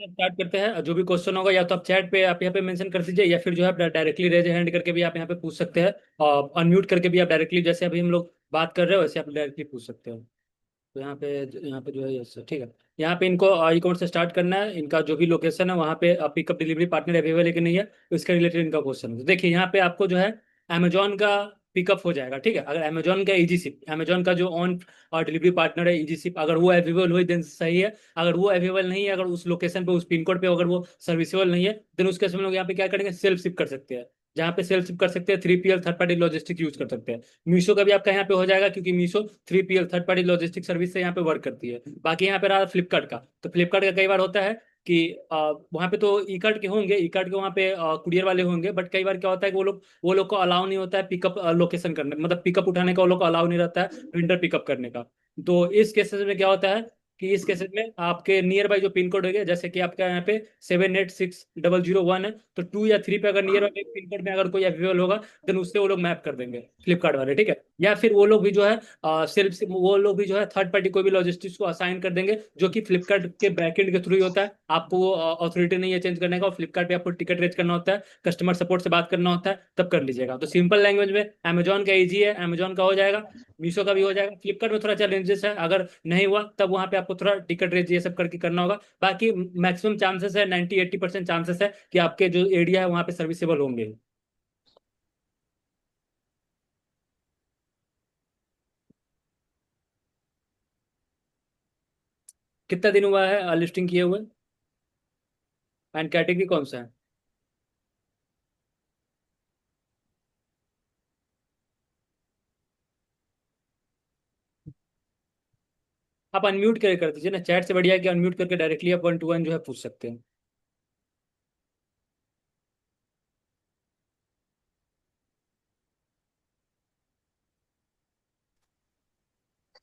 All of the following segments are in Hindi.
स्टार्ट करते हैं। जो भी क्वेश्चन होगा या तो आप चैट पे आप यहाँ पे मेंशन कर दीजिए, या फिर जो है आप डायरेक्टली रेज हैंड करके भी आप यहाँ पे पूछ सकते हैं, और अनम्यूट करके भी आप डायरेक्टली, जैसे अभी हम लोग बात कर रहे हो वैसे आप डायरेक्टली पूछ सकते हो। तो यहाँ पे जो है यस ठीक है। यहाँ पे इनको ई कॉमर्स से स्टार्ट करना है, इनका जो भी लोकेशन है वहाँ पे पिकअप डिलीवरी पार्टनर अवेलेबल है कि नहीं है, तो इसका रिलेटेड इनका क्वेश्चन है। तो देखिए यहाँ पे आपको जो है अमेजोन का पिकअप हो जाएगा, ठीक है। अगर अमेजोन का इजी शिप, अमेजोन का जो ऑन और डिलीवरी पार्टनर है इजी शिप, अगर वो अवेलेबल हुई देन सही है। अगर वो अवेलेबल नहीं है, अगर उस लोकेशन पे उस पिन कोड पे अगर वो सर्विसेबल नहीं है, देन उसके हम लोग यहाँ पे क्या करेंगे, सेल्फ शिप कर सकते हैं। जहाँ पे सेल्फ शिप कर सकते हैं, 3PL third party logistic use कर सकते हैं। मीशो का भी आपका यहाँ पे हो जाएगा, क्योंकि Meesho 3PL third party logistic service से यहाँ पे वर्क करती है। बाकी यहाँ पे रहा फ्लिपकार्ट का, तो फ्लिपकार्ट का कई बार होता है कि वहाँ पे तो ई कार्ड के होंगे, ई कार्ड के वहाँ पे कुरियर वाले होंगे, बट कई बार क्या होता है कि वो लोग को अलाउ नहीं होता है पिकअप लोकेशन करने, मतलब पिकअप उठाने का वो लोग को अलाउ नहीं रहता है, प्रिंटर पिकअप करने का। तो इस केसेस में क्या होता है कि इस केसेस में आपके नियर बाई जो पिन कोड हो गया, जैसे कि आपका यहाँ पे 7860001 है, तो 2 या 3 पे अगर नियर बाई पिन कोड में अगर कोई अवेलेबल होगा, देन उससे वो लोग मैप कर देंगे फ्लिपकार्ट वाले, ठीक है। या फिर वो लोग भी जो है सेल्फ वो लोग भी जो है थर्ड पार्टी कोई भी लॉजिस्टिक्स को असाइन कर देंगे, जो कि फ्लिपकार्ट के बैकएंड के थ्रू ही होता है। आपको वो अथॉरिटी नहीं है चेंज करने का, और फ्लिपकार्ट पे आपको टिकट रेज करना होता है, कस्टमर सपोर्ट से बात करना होता है, तब कर लीजिएगा। तो सिंपल लैंग्वेज में अमेजोन का इजी है, अमेजोन का हो जाएगा, मीशो का भी हो जाएगा। फ्लिपकार्ट में थोड़ा चैलेंजेस है, अगर नहीं हुआ तब वहां पे आपको थोड़ा टिकट रेज ये सब करके करना होगा। बाकी मैक्सिमम चांसेस है, 90-80% चांसेस है कि आपके जो एरिया है वहां पे सर्विसेबल होंगे। कितना दिन हुआ है लिस्टिंग किए हुए, एंड कैटेगरी कौन सा है? आप अनम्यूट करके कर दीजिए ना, चैट से बढ़िया है कि अनम्यूट करके डायरेक्टली आप 1 to 1 जो है पूछ सकते हैं।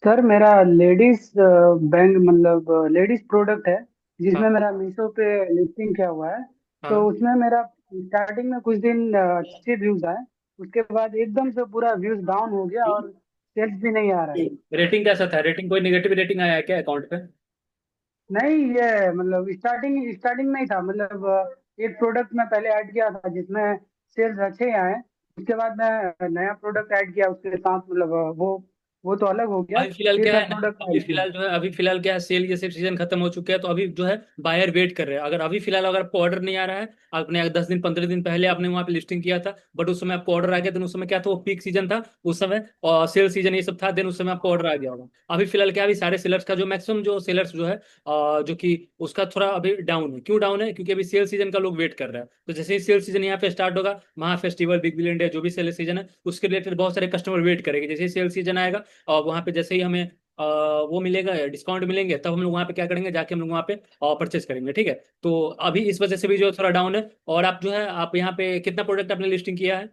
सर मेरा लेडीज बैंक मतलब लेडीज प्रोडक्ट है, हाँ जिसमें मेरा मीशो पे लिस्टिंग किया हुआ है। तो हाँ। उसमें मेरा स्टार्टिंग में कुछ दिन अच्छे व्यूज आए। उसके बाद एकदम से पूरा व्यूज डाउन हो गया और सेल्स भी नहीं आ रहा है। रेटिंग कैसा था? रेटिंग कोई नेगेटिव रेटिंग आया है क्या अकाउंट पे? नहीं, ये मतलब स्टार्टिंग स्टार्टिंग में ही था। मतलब एक प्रोडक्ट मैं पहले ऐड किया था जिसमें सेल्स अच्छे आए। उसके बाद मैं नया प्रोडक्ट ऐड किया उसके साथ, मतलब वो तो अलग हो गया। अभी फिलहाल फिर क्या मैं है ना, प्रोडक्ट अभी ऐड किया। फिलहाल जो है, अभी फिलहाल क्या है, सेल ये सब सीजन खत्म हो चुके हैं, तो अभी जो है बायर वेट कर रहे हैं। अगर अभी फिलहाल अगर आपको ऑर्डर नहीं आ रहा है, आपने 10 दिन 15 दिन पहले आपने वहां पे लिस्टिंग किया था, बट उस समय आपको ऑर्डर आ गया, देन उस समय क्या था, वो पीक सीजन था उस समय, और सेल सीजन ये सब था, देन उस समय आपको ऑर्डर आ गया होगा। अभी फिलहाल क्या है, अभी सारे सेलर्स का जो मैक्सिमम जो सेलर्स जो है जो कि उसका थोड़ा अभी डाउन है। क्यों डाउन है? क्योंकि अभी सेल सीजन का लोग वेट कर रहे हैं। तो जैसे ही सेल सीजन यहाँ पे स्टार्ट होगा, महा फेस्टिवल, बिग बिलियन डे, जो भी सेल सीजन है उसके रिलेटेड बहुत सारे कस्टमर वेट करेंगे। जैसे ही सेल सीजन आएगा और वहाँ पे जैसे ही हमें वो मिलेगा, डिस्काउंट मिलेंगे, तब हम लोग वहाँ पे क्या करेंगे, जाके हम लोग वहाँ पे परचेस करेंगे, ठीक है। तो अभी इस वजह से भी जो है थोड़ा डाउन है। और आप जो है आप यहाँ पे कितना प्रोडक्ट आपने लिस्टिंग किया है?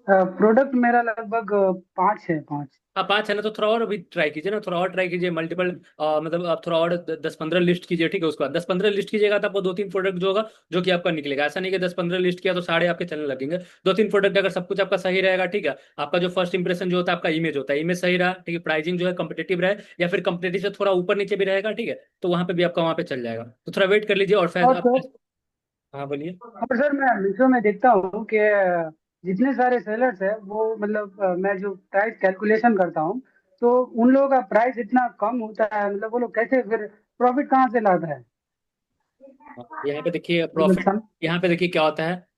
प्रोडक्ट मेरा लगभग 5 है, 5। हाँ 5 है ना, तो थोड़ा और अभी ट्राई कीजिए ना, थोड़ा और ट्राई कीजिए, मल्टीपल मतलब आप थोड़ा और 10-15 लिस्ट कीजिए, ठीक है। उसके बाद 10-15 लिस्ट कीजिएगा तो आपको 2-3 प्रोडक्ट जो होगा जो कि आपका निकलेगा। ऐसा नहीं कि 10-15 लिस्ट किया तो साढ़े आपके चलने लगेंगे। 2-3 प्रोडक्ट अगर सब कुछ आपका सही रहेगा, ठीक है, आपका जो फर्स्ट इंप्रेशन जो होता है, आपका इमेज होता है, इमेज सही रहा, ठीक है, प्राइसिंग जो है कंपटीटिव रहे, या फिर कंपटीटिव से थोड़ा ऊपर नीचे भी रहेगा, ठीक है, तो वहाँ पे भी आपका वहाँ पे चल जाएगा। तो थोड़ा वेट कर लीजिए, और फिर और आप। सर हाँ बोलिए। और सर मैं मीशो में देखता हूँ कि जितने सारे सेलर्स हैं वो मतलब मैं जो प्राइस कैलकुलेशन करता हूँ, तो उन लोगों का प्राइस इतना कम होता है। मतलब वो लोग कैसे फिर प्रॉफिट कहाँ से लाता है? यहाँ पे देखिए मतलब प्रॉफिट, यहाँ पे देखिए क्या होता है,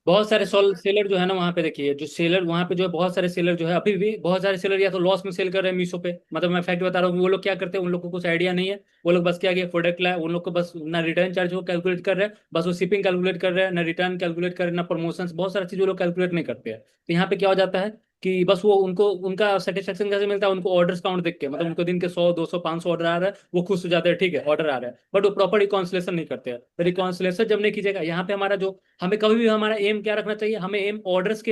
बहुत सारे सोल सेलर जो है ना वहाँ पे, देखिए जो सेलर वहाँ पे जो है, बहुत सारे सेलर जो है अभी भी बहुत सारे सेलर या तो लॉस में सेल कर रहे हैं मीशो पे। मतलब मैं फैक्ट बता रहा हूँ, वो लोग क्या करते हैं, उन लोग को कुछ आइडिया नहीं है। वो लोग बस क्या किया, प्रोडक्ट लाए, उन लोग को बस ना रिटर्न चार्ज वो कैलकुलेट कर रहे हैं, बस वो शिपिंग कैलकुलेट कर रहे हैं, ना रिटर्न कैलकुलेट कर रहे हैं, ना प्रमोशन, बहुत सारी चीज़ वो लोग कैलकुलेट नहीं करते हैं। तो यहाँ पे क्या हो जाता है कि बस वो उनको उनका सेटिस्फेक्शन कैसे मिलता है, उनको ऑर्डर्स काउंट देख के, मतलब उनको दिन के 100 200 500 ऑर्डर आ रहा है, वो खुश हो जाते हैं, ठीक है, ऑर्डर आ रहा है, बट वो प्रॉपर रिकॉन्सिलेशन नहीं करते हैं। तो रिकॉन्सिलेशन जब नहीं कीजिएगा, यहाँ पे हमारा जो, हमें कभी भी हमारा एम क्या रखना चाहिए, हमें एम ऑर्डर्स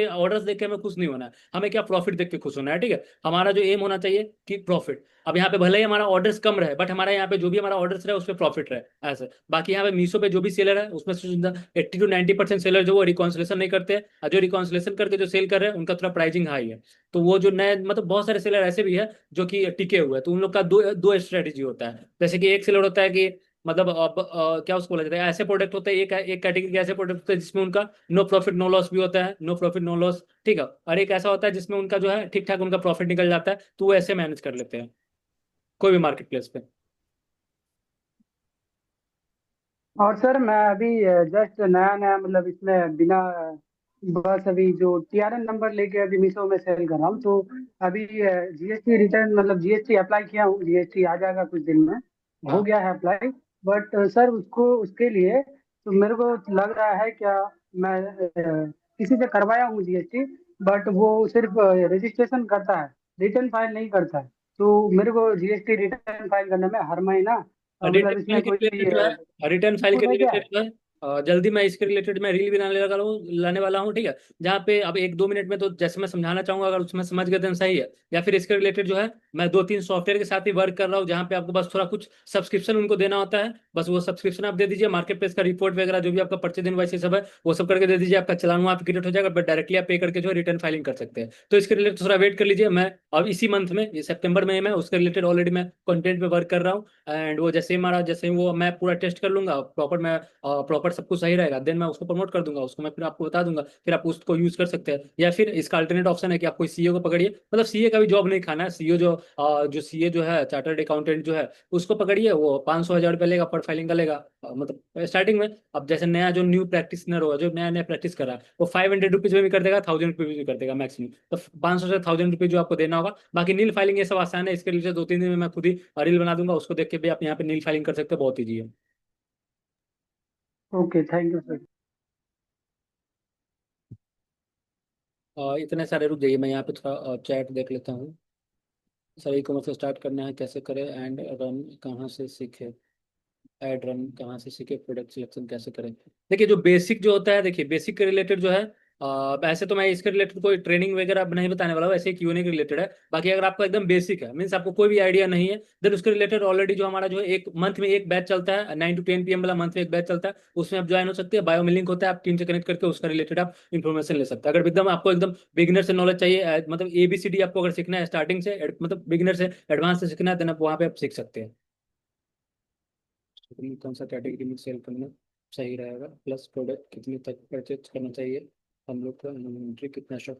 देख के हमें खुश नहीं होना है, हमें क्या प्रॉफिट देख के खुश होना है, ठीक है। हमारा जो एम होना चाहिए कि प्रॉफिट। अब यहाँ पे भले ही हमारा ऑर्डर्स कम रहे, बट हमारा यहाँ पे जो भी हमारा ऑर्डर्स रहे उस पर प्रॉफिट रहे, ऐसे। बाकी यहाँ पे मीशो पे जो भी सेलर है उसमें से 80 to 90% सेलर जो वो रिकॉन्सिलेशन नहीं करते हैं, और जो रिकॉन्सिलेशन करके जो सेल कर रहे हैं उनका थोड़ा प्राइसिंग हाई है। तो वो जो नए, मतलब बहुत सारे सेलर ऐसे भी है जो कि टिके हुए हैं, तो उन लोग का दो दो स्ट्रेटेजी होता है। जैसे कि एक सेलर होता है कि मतलब अब क्या उसको बोला जाता है, ऐसे प्रोडक्ट होते हैं, एक कैटेगरी के ऐसे प्रोडक्ट होते हैं जिसमें उनका नो प्रॉफिट नो लॉस भी होता है, नो प्रॉफिट नो लॉस, ठीक है। और एक ऐसा होता है जिसमें उनका जो है ठीक ठाक उनका प्रॉफिट निकल जाता है, तो वो ऐसे मैनेज कर लेते हैं कोई भी मार्केट प्लेस पे। और सर मैं अभी जस्ट नया नया मतलब इसमें बिना बस अभी जो टीआरएन नंबर लेके अभी मीशो में सेल कर रहा हूँ। तो अभी जीएसटी रिटर्न मतलब जीएसटी अप्लाई किया हूँ, जीएसटी आ जाएगा कुछ दिन में, हो हाँ गया है अप्लाई। बट सर उसको उसके लिए तो मेरे को लग रहा है क्या, मैं किसी से करवाया हूँ जीएसटी, बट वो सिर्फ रजिस्ट्रेशन करता है, रिटर्न फाइल नहीं करता है। तो मेरे को जीएसटी रिटर्न फाइल करने में हर महीना रिटर्न मतलब फाइल इसमें के कोई रिलेटेड जो है, रिटर्न फाइल के है क्या? रिलेटेड जो है जल्दी मैं इसके रिलेटेड मैं रील भी लाने वाला हूँ, ठीक है। जहाँ पे अब एक दो मिनट में तो जैसे मैं समझाना चाहूंगा, अगर उसमें समझ गए तो सही है। या फिर इसके रिलेटेड जो है मैं दो तीन सॉफ्टवेयर के साथ ही वर्क कर रहा हूँ, जहाँ पे आपको बस थोड़ा कुछ सब्सक्रिप्शन उनको देना होता है, बस वो सब्सक्रिप्शन आप दे दीजिए, मार्केट प्लेस का रिपोर्ट वगैरह जो भी आपका परचेज इनवॉइस सब है वो सब करके दे दीजिए, आपका चालान वहाँ पे क्रिएट हो जाएगा, बट डायरेक्टली आप पे करके जो है रिटर्न फाइलिंग कर सकते हैं। तो इसके रिलेटेड थोड़ा वेट कर लीजिए, मैं अब इसी मंथ में, ये सितंबर में मैं उसके रिलेटेड ऑलरेडी मैं कंटेंट पे वर्क कर रहा हूँ। एंड वो जैसे ही हमारा, जैसे ही वो मैं पूरा टेस्ट कर लूंगा प्रॉपर, मैं प्रॉपर सब कुछ सही रहेगा, देन मैं उसको प्रमोट कर दूंगा, उसको मैं फिर आपको बता दूंगा, फिर आप उसको यूज कर सकते हैं। या फिर इसका अल्टरनेट ऑप्शन है कि आप कोई सीईओ को पकड़िए, मतलब सीए का भी जॉब नहीं खाना है, सीईओ जो सीए जो है चार्टर्ड अकाउंटेंट जो है उसको पकड़िए, वो 500 1000 रुपये लेगा पर फाइलिंग का लेगा। मतलब स्टार्टिंग में, अब जैसे नया जो न्यू प्रैक्टिसनर होगा, जो नया नया प्रैक्टिस कर रहा है, वो 500 रुपीज में भी कर देगा, 1000 रुपीज भी कर देगा मैक्सिमम। तो 500 से 1000 रुपीज जो आपको देना होगा, बाकी नील फाइलिंग ये सब आसान है, इसके लिए 2 3 दिन में मैं खुद ही रील बना दूंगा, उसको देख के भी आप यहाँ पे नील फाइलिंग कर सकते हो, बहुत ईजी है। Okay, thank you sir. इतने सारे, रुक जाइए मैं यहाँ पे थोड़ा चैट देख लेता हूँ। सर ई कॉमर्स स्टार्ट करना है कैसे करें, एंड रन कहाँ से सीखे, एड रन कहाँ से सीखे, प्रोडक्ट सिलेक्शन कैसे करें। देखिए जो बेसिक जो होता है, देखिए बेसिक के रिलेटेड जो है ऐसे तो मैं इसके रिलेटेड कोई ट्रेनिंग वगैरह नहीं बताने वाला हूँ, ऐसे क्यूएनए के रिलेटेड है। बाकी अगर आपको एकदम बेसिक है, मीन्स आपको कोई भी आइडिया नहीं है, देन उसके रिलेटेड ऑलरेडी जो हमारा जो है एक मंथ में एक बैच चलता है, 9 to 10 PM वाला मंथ में एक बैच चलता है, उसमें आप ज्वाइन हो सकते हैं। बायो में लिंक होता है, आप टीम से कनेक्ट करके उसका रिलेटेड आप इन्फॉर्मेशन ले सकते हैं। अगर एकदम आपको एकदम बिगिनर से नॉलेज चाहिए, मतलब ABCD आपको अगर सीखना है स्टार्टिंग से, मतलब बिगिनर से एडवांस से सीखना है, देन आप वहाँ पे आप सीख सकते हैं। कौन सा कैटेगरी में सेल करना सही रहेगा, प्लस प्रोडक्ट कितने तक परचेज करना चाहिए, हम लोग का इन्वेंट्री कितना शॉप।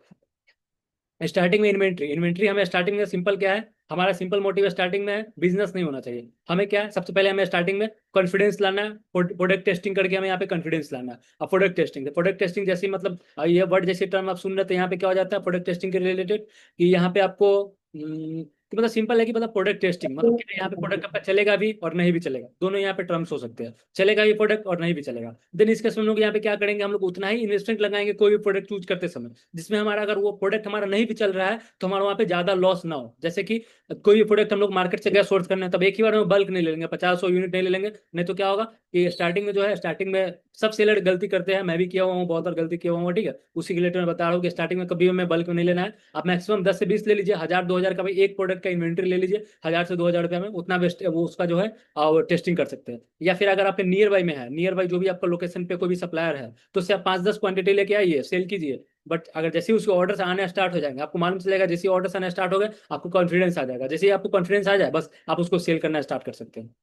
स्टार्टिंग में इन्वेंट्री, हमें स्टार्टिंग में सिंपल क्या है, हमारा सिंपल मोटिव स्टार्टिंग में है, बिजनेस नहीं होना चाहिए। हमें क्या है, सबसे पहले हमें स्टार्टिंग में कॉन्फिडेंस लाना है, प्रोडक्ट टेस्टिंग करके हमें यहाँ पे कॉन्फिडेंस लाना है। अब प्रोडक्ट टेस्टिंग जैसे मतलब ये वर्ड जैसे टर्म आप सुन रहे थे, यहाँ पे क्या हो जाता है प्रोडक्ट टेस्टिंग के रिलेटेड, कि यहाँ पे आपको कि मतलब सिंपल है कि मतलब प्रोडक्ट टेस्टिंग मतलब कि यहाँ पे प्रोडक्ट आपका चलेगा भी और नहीं भी चलेगा, दोनों यहाँ पे टर्म्स हो सकते हैं, चलेगा भी प्रोडक्ट और नहीं भी चलेगा। देन इसके हम लोग यहाँ पे क्या करेंगे, हम लोग उतना ही इन्वेस्टमेंट लगाएंगे कोई भी प्रोडक्ट चूज करते समय, जिसमें हमारा अगर वो प्रोडक्ट हमारा नहीं भी चल रहा है तो हमारा वहाँ पे ज्यादा लॉस ना हो। जैसे कि कोई भी प्रोडक्ट हम लोग मार्केट से गैस सोर्स करना है, तब एक ही बार में बल्क नहीं ले लेंगे, 50 100 यूनिट नहीं ले लेंगे, नहीं तो क्या होगा कि स्टार्टिंग में जो है, स्टार्टिंग में सब सेलर गलती करते हैं, मैं भी किया हुआ हूँ, बहुत बार गलती किया हुआ हूँ, ठीक है। उसी के रिलेटेड मैं बता रहा हूँ कि स्टार्टिंग में कभी हमें बल्क में नहीं लेना है। आप मैक्सिमम 10 से 20 ले लीजिए, 1000 2000 का भी एक प्रोडक्ट का इन्वेंट्री ले लीजिए, 1000 से 2000 रुपये में उतना बेस्ट वो उसका जो है टेस्टिंग कर सकते हैं। या फिर अगर आपके नियर बाई में है, नियर बाई जो भी आपका लोकेशन पे कोई भी सप्लायर है, तो उससे आप 5 10 क्वांटिटी लेके आइए, सेल कीजिए। बट अगर जैसे ही उसके ऑर्डर्स आने स्टार्ट हो जाएंगे, आपको मालूम चलेगा, जैसे ऑर्डर्स आने स्टार्ट हो गए आपको कॉन्फिडेंस आ जाएगा, जैसे ही आपको कॉन्फिडेंस आ जाए बस आप उसको सेल करना स्टार्ट कर सकते हैं।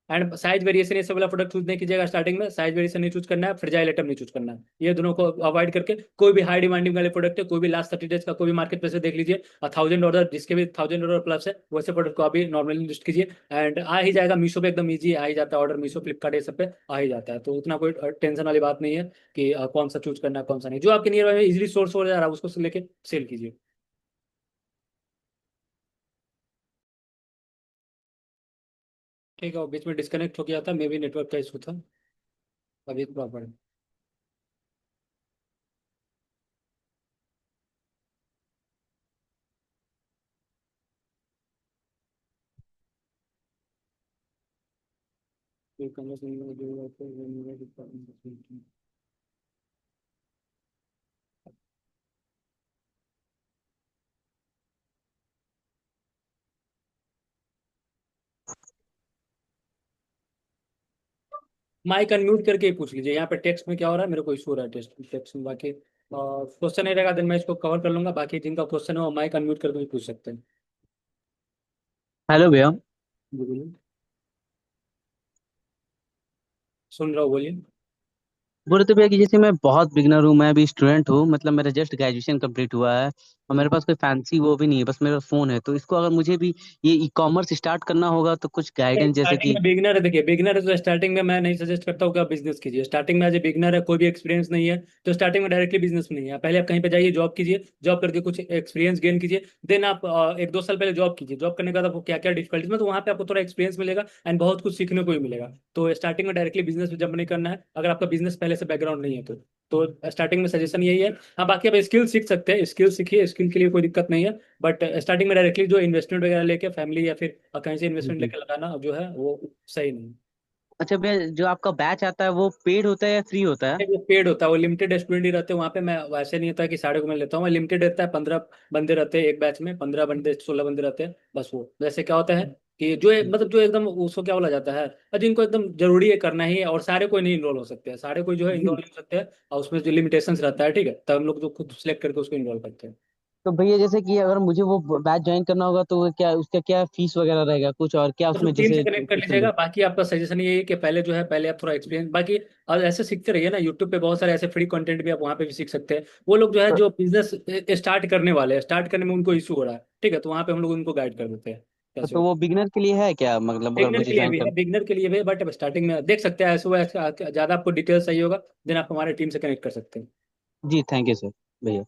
एंड साइज वेरिएशन ये सब वाला प्रोडक्ट चूज नहीं कीजिएगा स्टार्टिंग में, साइज वेरिएशन नहीं चूज करना है, फ्रेजाइल आइटम नहीं चूज करना है, ये दोनों को अवॉइड करके कोई भी हाई डिमांडिंग वाले प्रोडक्ट है, कोई भी लास्ट 30 डेज का कोई भी मार्केट प्लेस से देख लीजिए, 1000 ऑर्डर जिसके भी 1000 ऑर्डर प्लस है वैसे प्रोडक्ट को अभी नॉर्मली लिस्ट कीजिए, एंड आ ही जाएगा। मीशो पे एकदम ईजी आ ही जाता है ऑर्डर, मीशो फ्लिपकार्ट ये सब पे आ ही जाता है, तो उतना कोई टेंशन वाली बात नहीं है कि कौन सा चूज करना है कौन सा नहीं, जो आपके नियर में इजिली सोर्स हो जा रहा है उसको लेके सेल कीजिए। ठीक है, वो बीच में डिस्कनेक्ट हो गया था, मे भी नेटवर्क का इशू था, अभी प्रॉपर है। माइक अनम्यूट करके ही पूछ लीजिए, यहाँ पे टेक्स्ट में क्या हो रहा है, मेरे को इशू हो रहा है टेक्स्ट में, बाकी क्वेश्चन नहीं रहेगा, दिन मैं इसको कवर कर लूंगा, बाकी जिनका क्वेश्चन है वो माइक अनम्यूट करके भी पूछ सकते हैं। हेलो भैया। बोलिए। सुन रहा हूँ, बोलिए। बोले तो भैया कि जैसे मैं बहुत बिगनर हूँ, मैं अभी स्टूडेंट हूँ, मतलब मेरा जस्ट ग्रेजुएशन कंप्लीट हुआ है और हम्म। मेरे पास कोई फैंसी वो भी नहीं है, बस मेरा फोन है। तो इसको अगर मुझे भी ये ई कॉमर्स स्टार्ट करना होगा तो कुछ गाइडेंस जैसे स्टार्टिंग कि। में बिगनर है, देखिए बिगनर है तो स्टार्टिंग में मैं नहीं सजेस्ट करता हूँ कि आप बिजनेस कीजिए। स्टार्टिंग में एज ए बिगनर है, कोई भी एक्सपीरियंस नहीं है, तो स्टार्टिंग में डायरेक्टली बिजनेस में नहीं है। पहले आप कहीं पे जाइए, जॉब कीजिए, जॉब करके कुछ एक्सपीरियंस गेन कीजिए, देन आप 1-2 साल पहले जॉब कीजिए। जॉब करने के बाद आपको क्या क्या डिफिकल्टीज में, तो वहाँ पे आपको थोड़ा एक्सपीरियंस मिलेगा एंड बहुत कुछ सीखने को भी मिलेगा। तो स्टार्टिंग में डायरेक्टली बिजनेस में जंप नहीं करना है, अगर आपका बिजनेस पहले से बैकग्राउंड नहीं है तो स्टार्टिंग में सजेशन यही है। हाँ, बाकी आप स्किल सीख सकते हैं, स्किल सीखिए, स्किल के लिए कोई दिक्कत नहीं है। बट स्टार्टिंग में डायरेक्टली जो इन्वेस्टमेंट वगैरह लेके फैमिली या फिर कहीं से जी इन्वेस्टमेंट जी। लेके लगाना जो है वो सही नहीं। अच्छा भैया, जो आपका बैच आता है वो पेड होता है या फ्री होता है? जो पेड होता है वो लिमिटेड स्टूडेंट ही रहते हैं वहाँ पे। मैं वैसे नहीं होता कि सारे को मैं लेता हूँ, मैं लिमिटेड रहता है। 15 बंदे रहते हैं एक बैच में, 15 बंदे 16 बंदे रहते हैं बस। वो वैसे क्या होता है कि जो मतलब जो एकदम उसको क्या बोला जाता है, और जिनको एकदम जरूरी है करना ही है, और सारे कोई नहीं इनरोल हो सकते हैं, सारे कोई जो है इनरोल जी। नहीं हो सकते हैं। और उसमें जो लिमिटेशंस रहता है, ठीक है, तब हम लोग जो खुद सिलेक्ट करके उसको इनरोल करते हैं। तो भैया जैसे कि अगर मुझे वो बैच ज्वाइन करना होगा तो वो क्या, उसका क्या फीस वगैरह रहेगा कुछ, और क्या तो उसमें टीम से जैसे कनेक्ट कर कुछ लीजिएगा। बाकी आपका सजेशन ये है कि पहले जो है, पहले आप थोड़ा एक्सपीरियंस, बाकी और ऐसे सीखते रहिए ना। यूट्यूब पे बहुत सारे ऐसे फ्री कंटेंट भी आप वहाँ पे भी सीख सकते हैं। वो लोग जो है तो, जो बिजनेस स्टार्ट करने वाले हैं, स्टार्ट करने में उनको इशू हो रहा है, ठीक है, तो वहाँ पे हम लोग उनको गाइड कर देते हैं कैसे तो हो। वो बिगनर के लिए है क्या, मतलब अगर बिगनर मुझे के लिए ज्वाइन भी कर। है, बिगनर के लिए भी है, बट अब स्टार्टिंग में देख सकते हैं ऐसे, वो ज़्यादा आपको डिटेल्स चाहिए होगा, देन आप हमारे टीम से कनेक्ट कर सकते हैं। जी थैंक यू सर भैया।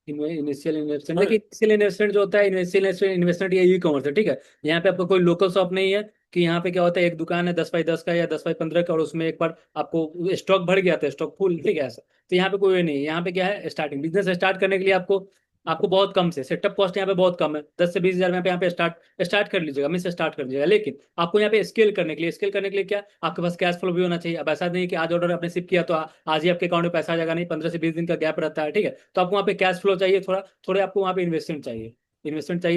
इनिशियल इन्वेस्टमेंट, सर देखिए इनिशियल इन्वेस्टमेंट जो होता है, इनिशियल इन्वेस्टमेंट ये ई कॉमर्स है, ठीक है। यहाँ पे आपको कोई लोकल शॉप नहीं है कि यहाँ पे क्या होता है, एक दुकान है 10x10 का या 10x15 का, और उसमें एक बार आपको स्टॉक भर गया था, स्टॉक फुल, ठीक है, ऐसा। तो यहाँ पे कोई नहीं है। यहाँ पे क्या है, स्टार्टिंग बिजनेस स्टार्ट करने के लिए आपको आपको बहुत कम से सेटअप कॉस्ट यहाँ पे बहुत कम है, 10 से 20 हज़ार में यहाँ पे स्टार्ट स्टार्ट कर लीजिएगा, मिस स्टार्ट कर लीजिएगा। लेकिन आपको यहाँ पे स्केल करने के लिए क्या, आपके पास कैश फ्लो भी होना चाहिए। अब ऐसा नहीं कि आज ऑर्डर आपने शिप किया तो आज ही आपके अकाउंट में पैसा आ जाएगा, नहीं, 15 से 20 दिन का गैप रहता है, ठीक है। तो आपको वहाँ पे कैश फ्लो चाहिए, थोड़ा थोड़े आपको वहाँ पे इन्वेस्टमेंट चाहिए।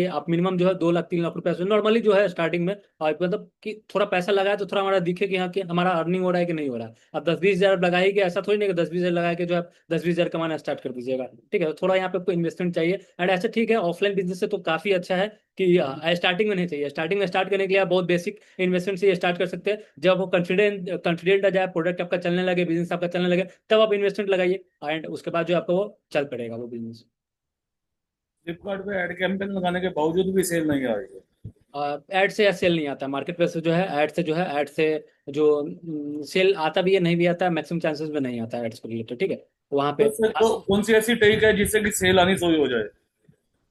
आप मिनिमम जो है 2 लाख 3 लाख रुपए से नॉर्मली जो है स्टार्टिंग में, और मतलब कि थोड़ा पैसा लगाए तो थोड़ा हमारा दिखे कि हाँ कि हमारा अर्निंग हो रहा है कि नहीं हो रहा है। अब 10-20 हज़ार लगाए कि ऐसा थोड़ी नहीं कि 10-20 हज़ार लगा के जो है 10-20 हज़ार कमाना स्टार्ट कर दीजिएगा, ठीक है। तो थोड़ा यहाँ पे आपको इन्वेस्टमेंट चाहिए। एंड ऐसे ठीक है, ऑफलाइन बिजनेस से तो काफी अच्छा है कि स्टार्टिंग में नहीं चाहिए। स्टार्टिंग में स्टार्ट करने के लिए आप बहुत बेसिक इन्वेस्टमेंट से स्टार्ट कर सकते हैं। जब वो कॉन्फिडेंट आ जाए, प्रोडक्ट आपका चलने लगे, बिजनेस आपका चलने लगे, तब आप इन्वेस्टमेंट लगाइए, एंड उसके बाद जो आपको वो चल पड़ेगा वो बिजनेस। फ्लिपकार्ट पे एड कैंपेन लगाने के बावजूद भी सेल नहीं आ रही है। ऐड से या सेल नहीं आता, मार्केट प्लेस से जो है ऐड से, जो है ऐड से जो सेल आता भी है, नहीं भी आता है, मैक्सिमम चांसेस में नहीं आता है एड्स को रिलेटेड, ठीक है। वहाँ पे तो फिर तो कौन सी ऐसी ट्रिक है जिससे कि सेल आनी शुरू हो जाए?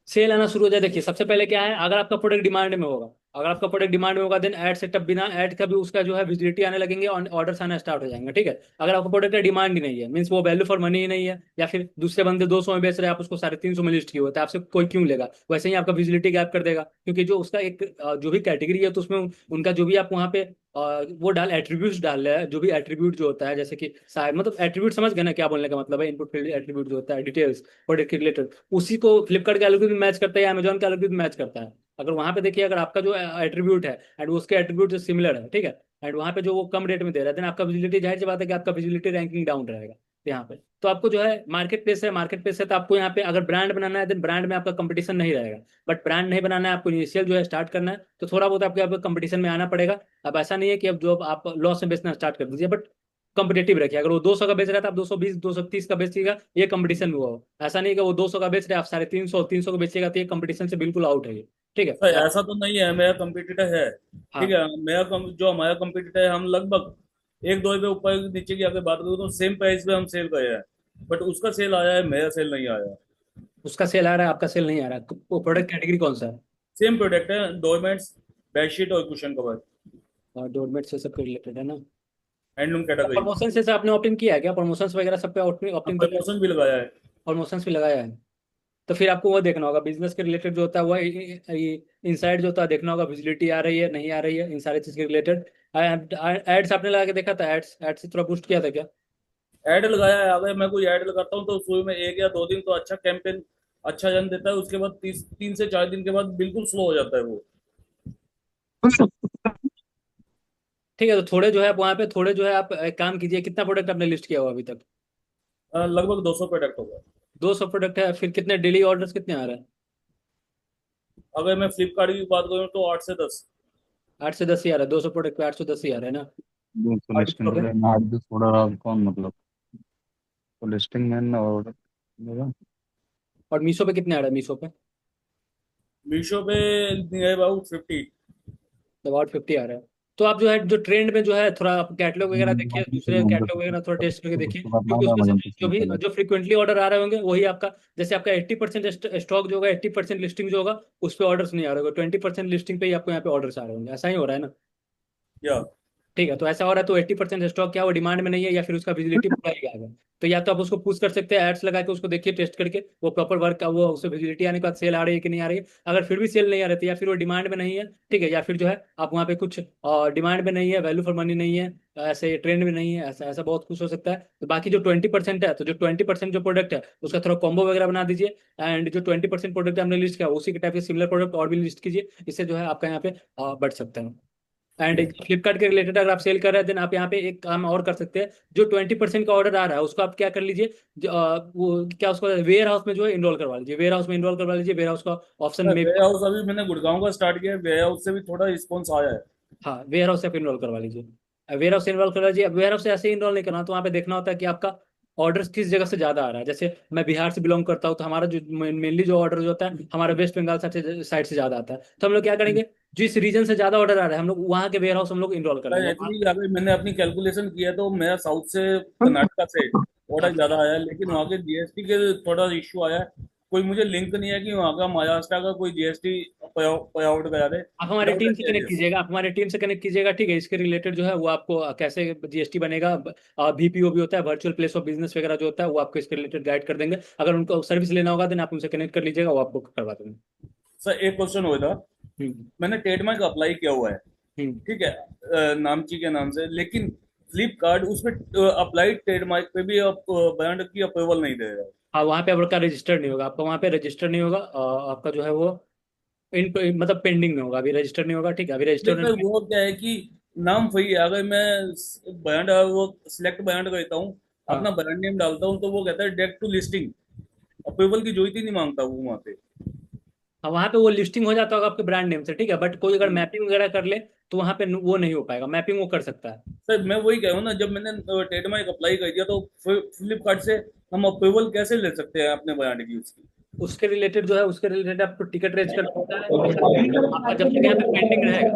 सेल आना शुरू हो जाए, देखिए सबसे पहले क्या है, अगर आपका प्रोडक्ट डिमांड में होगा, अगर आपका प्रोडक्ट डिमांड में होगा, देन ऐड सेटअप, बिना ऐड का भी उसका जो है विजिबिलिटी आने लगेंगे और ऑर्डर्स आना स्टार्ट हो जाएंगे, ठीक है। अगर आपका प्रोडक्ट का डिमांड ही नहीं है, मीन्स वो वैल्यू फॉर मनी ही नहीं है, या फिर दूसरे बंदे 200 में बेच रहे हैं, आप उसको 350 में लिस्ट किए होते हैं, आपसे कोई क्यों लेगा, वैसे ही आपका विजिबिलिटी गैप कर देगा। क्योंकि जो उसका एक जो भी कैटेगरी है, तो उसमें उनका जो भी आप वहाँ पे वो एट्रीब्यूट्स डाल रहे हैं, जो भी एट्रीब्यूट जो होता है, जैसे कि शायद मतलब एट्रीब्यूट समझ गए ना क्या बोलने का मतलब है, इनपुट फील्ड एट्रीब्यूट जो होता है, डिटेल्स प्रोडक्ट के रिलेटेड, उसी को फ्लिपकार्ट का एल्गोरिथम मैच करता है या अमेजोन का एल्गोरिथम मैच करता है। अगर वहां पे देखिए, अगर आपका जो एट्रीब्यूट है एंड उसके एट्रीब्यूट जो सिमिलर है, ठीक है, एंड वहां पे जो वो कम रेट में दे रहा है, देन आपका विजिबिलिटी, जाहिर सी बात है कि आपका विजिबिलिटी रैंकिंग डाउन रहेगा यहाँ पे। तो आपको जो है मार्केट प्लेस है, तो आपको यहाँ पे अगर ब्रांड बनाना है, देन ब्रांड में आपका कंपटीशन नहीं रहेगा। बट ब्रांड नहीं बनाना है आपको, इनिशियल जो है स्टार्ट करना है, तो थोड़ा बहुत आपको आपको कंपटीशन में आना पड़ेगा। अब ऐसा नहीं है कि अब जो आप लॉस में बेचना स्टार्ट कर दीजिए, बट कंपिटेटिव रखिए। अगर वो 200 का बेच रहा था, आप 220 230 का बेचिएगा, ये कंपटीशन में हुआ हो। ऐसा नहीं कि वो 200 का बेच रहे हैं, आप 350 300 का बेचिएगा, तो ये कंपटीशन से बिल्कुल आउट है ये, ठीक है। सर तो ऐसा तो नहीं है, मेरा कंपटीटर है। ठीक हाँ, है, जो हमारा कंपटीटर है, हम लगभग 1-2 रुपये ऊपर नीचे की अगर बात करूँ तो सेम प्राइस पे हम सेल करे हैं। बट उसका सेल आया है, मेरा सेल नहीं आया। उसका सेल आ रहा है, आपका सेल नहीं आ रहा है, वो प्रोडक्ट कैटेगरी कौन सा है? सेम प्रोडक्ट है, डोरमेट्स, बेडशीट और कुशन कवर। डोरमेट से सबके रिलेटेड है ना? Handloom category. प्रमोशन से आपने ऑप्टिंग किया है क्या? प्रमोशंस वगैरह सब पे ऑप्टिंग किया? प्रमोशन भी लगाया है। प्रमोशंस भी लगाया है? तो फिर आपको वो देखना होगा, बिजनेस के रिलेटेड जो होता है वो इनसाइड जो होता है देखना होगा, विजिबिलिटी आ रही है नहीं आ रही है, इन सारी चीज के रिलेटेड। एड्स आपने लगा के देखा था? एड्स एड्स से थोड़ा बूस्ट किया था क्या? ऐड लगाया है, अगर मैं कोई ऐड लगाता हूँ तो शुरू में 1 या 2 दिन तो अच्छा कैंपेन अच्छा रन देता है, उसके बाद 3 से 4 दिन के बाद बिल्कुल स्लो हो जाता है वो। ठीक है, तो थोड़े जो है आप वहाँ पे, थोड़े जो है आप एक काम कीजिए, कितना प्रोडक्ट आपने लिस्ट किया हुआ अभी तक? लगभग 200 प्रोडक्ट होगा। 200 प्रोडक्ट है, फिर कितने डेली ऑर्डर्स कितने आ रहे हैं? अगर मैं फ्लिपकार्ट की बात करूँ तो 8 से 10। 8 से 10 हज़ार है, 200 प्रोडक्ट पे 810 हज़ार है ना। 200 और लिस्टिंग मीशो पे? पे मैं 8 थोड़ा कौन मतलब, तो लिस्टिंग मैन और मेरा और मीशो पे कितने आ रहा है मीशो पे? मीशो पे नियर अबाउट 50। अबाउट 50 आ रहा है। तो आप जो है जो ट्रेंड में जो है थोड़ा आप कैटलॉग वगैरह देखिए, दूसरे कैटलॉग वगैरह थोड़ा टेस्ट करके देखिए, उसके बाद मैं क्योंकि उसमें से अमेजन भी पे जो सेल भी कर जो फ्रिक्वेंटली ऑर्डर आ रहे होंगे वही आपका, जैसे आपका 80% स्टॉक जो होगा, 80% लिस्टिंग जो होगा उस पर ऑर्डर्स नहीं आ रहे होंगे, 20% लिस्टिंग पे ही आपको यहाँ पे ऑर्डर्स आ रहे होंगे, ऐसा ही हो रहा है ना। या ठीक है, तो ऐसा हो रहा है तो 80% स्टॉक क्या वो डिमांड में नहीं है, या फिर उसका विजिबिलिटी पूरा ही गायब है। तो या तो आप उसको पुश कर सकते हैं एड्स लगा के, उसको देखिए टेस्ट करके वो प्रॉपर वर्क का वो उससे विजिबिलिटी आने के बाद सेल आ रही है कि नहीं आ रही है। अगर फिर भी सेल नहीं आ रही है या फिर वो डिमांड में नहीं है, ठीक है, या फिर जो है आप वहाँ पे कुछ डिमांड में नहीं है, वैल्यू फॉर मनी नहीं है, ऐसे ट्रेंड में नहीं है, ऐसा ऐसा बहुत कुछ हो सकता है। तो बाकी जो 20% है, तो जो 20% जो प्रोडक्ट है उसका थोड़ा कॉम्बो वगैरह बना दीजिए, एंड जो 20% प्रोडक्ट हमने लिस्ट किया उसी के टाइप के सिमिलर प्रोडक्ट और भी लिस्ट कीजिए, इससे जो है आपका यहाँ पे बढ़ सकता है। एंड फ्लिपकार्ट के रिलेटेड अगर आप सेल कर रहे हैं देन आप यहाँ पे एक काम और कर सकते हैं, जो 20% का ऑर्डर आ रहा है उसको आप क्या कर लीजिए, वो क्या उसको वेयर हाउस में जो है इनरोल करवा लीजिए, वेयर हाउस में इनरोल करवा लीजिए, वेयर हाउस का ऑप्शन में। वेयर हाउस अभी मैंने गुड़गांव का स्टार्ट किया है, वेयर हाउस से भी थोड़ा रिस्पॉन्स आया है। हाँ, वेयर हाउस से आप इनरोल करवा लीजिए, वेयर हाउस से इनरोल करवा लीजिए। वेयर हाउस से ऐसे ही इनरोल नहीं करना, तो वहाँ पे देखना होता है कि आपका ऑर्डर किस जगह से ज्यादा आ रहा है। जैसे मैं बिहार से बिलोंग करता हूँ, तो हमारा जो मेनली जो ऑर्डर जो होता है हमारा वेस्ट बंगाल साइड से ज्यादा आता है, तो हम लोग क्या करेंगे, जिस रीजन से ज्यादा ऑर्डर आ रहा है हम लोग वहाँ के वेयर हाउस हम लोग इनरोल कर लेंगे एक्चुअली अभी मैंने अपनी कैलकुलेशन किया तो मेरा साउथ से कर्नाटका से ऑर्डर हाँ, ज्यादा आया है, लेकिन वहाँ के जीएसटी के थोड़ा इश्यू आया है। कोई मुझे लिंक नहीं है कि वहाँ का महाराष्ट्र का कोई जीएसटी पे आउट करा दे। आप हमारे डाउट टीम है से क्या कनेक्ट ये? कीजिएगा, आप हमारे टीम से कनेक्ट कीजिएगा, ठीक है, इसके रिलेटेड जो है वो आपको कैसे जीएसटी बनेगा, VPO भी होता है, वर्चुअल प्लेस ऑफ बिजनेस वगैरह जो होता है वो आपको इसके रिलेटेड गाइड कर देंगे। अगर उनको सर्विस लेना होगा देन आप उनसे कनेक्ट कर लीजिएगा, वो आपको करवा देंगे। सर एक क्वेश्चन हुआ था। हम्म। मैंने ट्रेडमार्क अप्लाई किया हुआ है, हम्म। ठीक है, नामची के नाम से, लेकिन फ्लिपकार्ट उसमें अप्लाइड ट्रेडमार्क पे भी ब्रांड की अप्रूवल नहीं दे रहा है। हाँ, वहाँ पे आपका रजिस्टर्ड नहीं होगा, आपका वहाँ पे रजिस्टर नहीं होगा, आपका जो है वो इन मतलब पेंडिंग में होगा, अभी रजिस्टर नहीं होगा, ठीक है, अभी रजिस्टर देखिए नहीं। वो क्या है कि नाम वही है, अगर मैं ब्रांड वो सिलेक्ट ब्रांड करता हूँ, हाँ। अपना ब्रांड नेम डालता हूँ, तो वो कहता है डायरेक्ट टू लिस्टिंग, अप्रूवल की जरूरत ही नहीं मांगता वो वहाँ पे। हाँ, वहाँ पे वो लिस्टिंग हो जाता होगा आपके ब्रांड नेम से, ठीक है, बट कोई अगर हम्म। मैपिंग वगैरह कर ले तो वहाँ पे वो नहीं हो पाएगा, मैपिंग वो कर सकता है। सर मैं वही कह रहा हूँ ना, जब मैंने ट्रेडमार्क अप्लाई कर दिया तो फ्लिपकार्ट से हम अप्रूवल कैसे ले सकते हैं अपने ब्रांड की उसकी? उसके रिलेटेड जो है उसके रिलेटेड आपको टिकट रेज करना होता है, या फिर आपका जब तक यहाँ पे पेंडिंग रहेगा,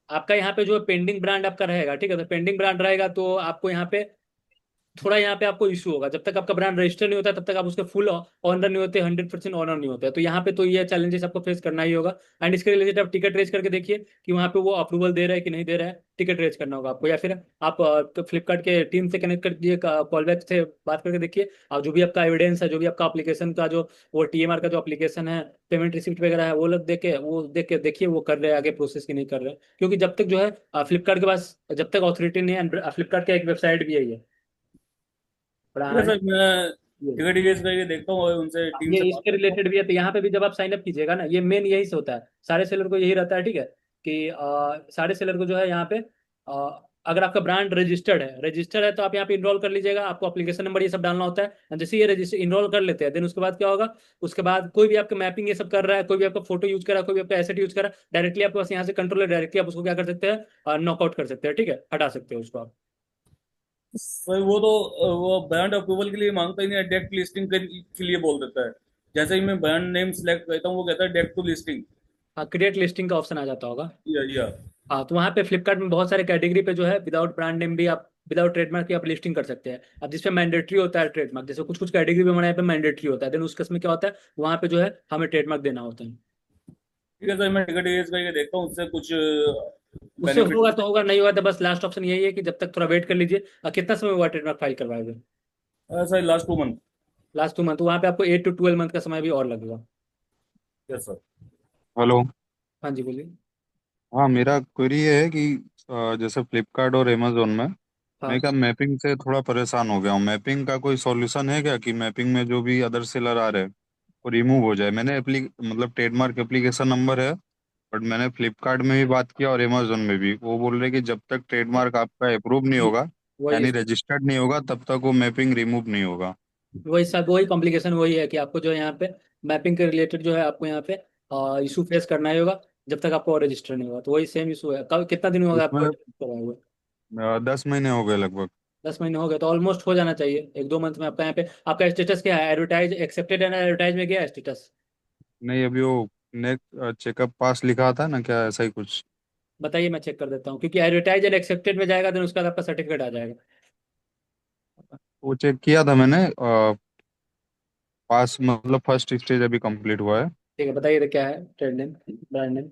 आपका यहाँ पे जो पेंडिंग ब्रांड आपका रहेगा, ठीक है, तो पेंडिंग ब्रांड रहेगा तो आपको यहाँ पे थोड़ा यहाँ पे आपको इशू होगा, जब तक आपका ब्रांड रजिस्टर नहीं होता तब तक आप उसके फुल ऑनर नहीं होते, 100% ऑनर नहीं होते, तो यहाँ पे तो ये चैलेंजेस आपको फेस करना ही होगा। एंड इसके रिलेटेड आप टिकट रेज करके देखिए कि वहाँ पे वो अप्रूवल दे रहा है कि नहीं दे रहा है, टिकट रेज करना होगा आपको, या फिर आप फ्लिपकार्ट के टीम से कनेक्ट कर दीजिए, कॉल बैक से बात करके देखिए, और जो भी आपका एविडेंस है, जो भी आपका एप्लीकेशन का जो वो TMR का जो एप्लीकेशन है, पेमेंट रिसिप्ट वगैरह है, वो लोग देख के देखिए वो कर रहे हैं आगे प्रोसेस की नहीं कर रहे हैं। क्योंकि जब तक जो है फ्लिपकार्ट के पास जब तक ऑथोरिटी नहीं है, फ्लिपकार्ट का एक वेबसाइट भी है ये ठीक है बड़ा। सर, मैं टिकट इरेज करके देखता हूँ और उनसे टीम ये से बात इसके करता हूँ। रिलेटेड भी है, तो यहाँ पे भी जब आप साइन अप कीजिएगा ना, ये मेन यही से होता है, सारे सेलर को यही रहता है, ठीक है, कि सारे सेलर को जो है यहाँ पे अगर आपका ब्रांड रजिस्टर्ड है तो आप यहाँ पे इनरोल कर लीजिएगा, आपको एप्लीकेशन नंबर ये सब डालना होता है, और जैसे ये रजिस्टर इनरोल कर लेते हैं देन उसके बाद क्या होगा, उसके बाद कोई भी आपका मैपिंग ये सब कर रहा है, कोई भी आपका फोटो यूज कर रहा है, कोई भी आपका एसेट यूज कर रहा है, डायरेक्टली आपके पास यहाँ से कंट्रोल है, डायरेक्टली आप उसको क्या कर सकते हैं, नॉकआउट कर सकते हैं, ठीक है, हटा सकते हैं उसको आप। सर वो तो वो ब्रांड अप्रूवल के लिए मांगता ही नहीं है, डायरेक्ट लिस्टिंग के लिए बोल देता है। जैसे ही मैं ब्रांड नेम सेलेक्ट करता हूँ वो कहता है डायरेक्ट टू लिस्टिंग। हाँ, क्रिएट लिस्टिंग का ऑप्शन आ जाता होगा। या हाँ, तो वहाँ पे फ्लिपकार्ट में बहुत सारे कैटेगरी पे जो है विदाउट ब्रांड नेम भी आप विदाउट ट्रेडमार्क की आप लिस्टिंग कर सकते हैं। अब जिसपे मैंडेटरी होता है ट्रेडमार्क, जैसे कुछ कुछ कैटेगरी पे हमारे यहाँ पे मैंडेटरी होता है, देन उस केस में क्या होता है वहाँ पे जो है हमें ट्रेडमार्क देना होता है। ठीक है सर, मैं टिकट इरेज करके देखता हूँ, उससे कुछ उससे बेनिफिट। होगा तो होगा, नहीं होगा तो बस लास्ट ऑप्शन यही है कि जब तक थोड़ा वेट कर लीजिए। कितना समय हुआ ट्रेडमार्क फाइल करवाए? Sir last 2 month. Last 2 month, तो वहाँ पे आपको 8 to 12 मंथ का समय भी और लगेगा। Yes sir. हेलो। हाँ जी, बोलिए। हाँ, मेरा क्वेरी ये है कि जैसे फ्लिपकार्ट और अमेजोन में मैं हाँ, क्या मैपिंग से थोड़ा परेशान हो गया हूँ। मैपिंग का कोई सॉल्यूशन है क्या कि मैपिंग में जो भी अदर सेलर आ रहे हैं वो रिमूव हो जाए? मैंने मतलब ट्रेडमार्क एप्लीकेशन नंबर है, बट मैंने फ्लिपकार्ट में भी बात किया और अमेजोन में भी, वो बोल रहे कि जब तक ट्रेडमार्क आपका अप्रूव नहीं होगा, वही यानी रजिस्टर्ड नहीं होगा, तब तक वो मैपिंग रिमूव नहीं होगा। वही सब वही कॉम्प्लिकेशन वही है कि आपको जो है यहाँ पे मैपिंग के रिलेटेड जो है आपको यहाँ पे इशू फेस करना ही होगा। जब तक आपको रजिस्टर नहीं हुआ। तो वही सेम इशू है। कब कितना दिन होगा आपको उसमें कराए हुए? 10 महीने हो गए लगभग। 10 महीने हो गए तो ऑलमोस्ट हो जाना चाहिए 1-2 मंथ में। आपका यहाँ पे आपका स्टेटस क्या है? एडवर्टाइज एक्सेप्टेड एंड एडवर्टाइज में गया है स्टेटस? नहीं, अभी वो नेक्स्ट चेकअप पास लिखा था ना, क्या ऐसा ही कुछ। बताइए, मैं चेक कर देता हूँ, क्योंकि एडवर्टाइज एंड एक्सेप्टेड में जाएगा देन उसके बाद आपका सर्टिफिकेट आ जाएगा। वो चेक किया था मैंने, पास मतलब फर्स्ट स्टेज अभी कंप्लीट हुआ है। ठीक है, बताइए तो क्या है ट्रेड नेम, ब्रांड नेम?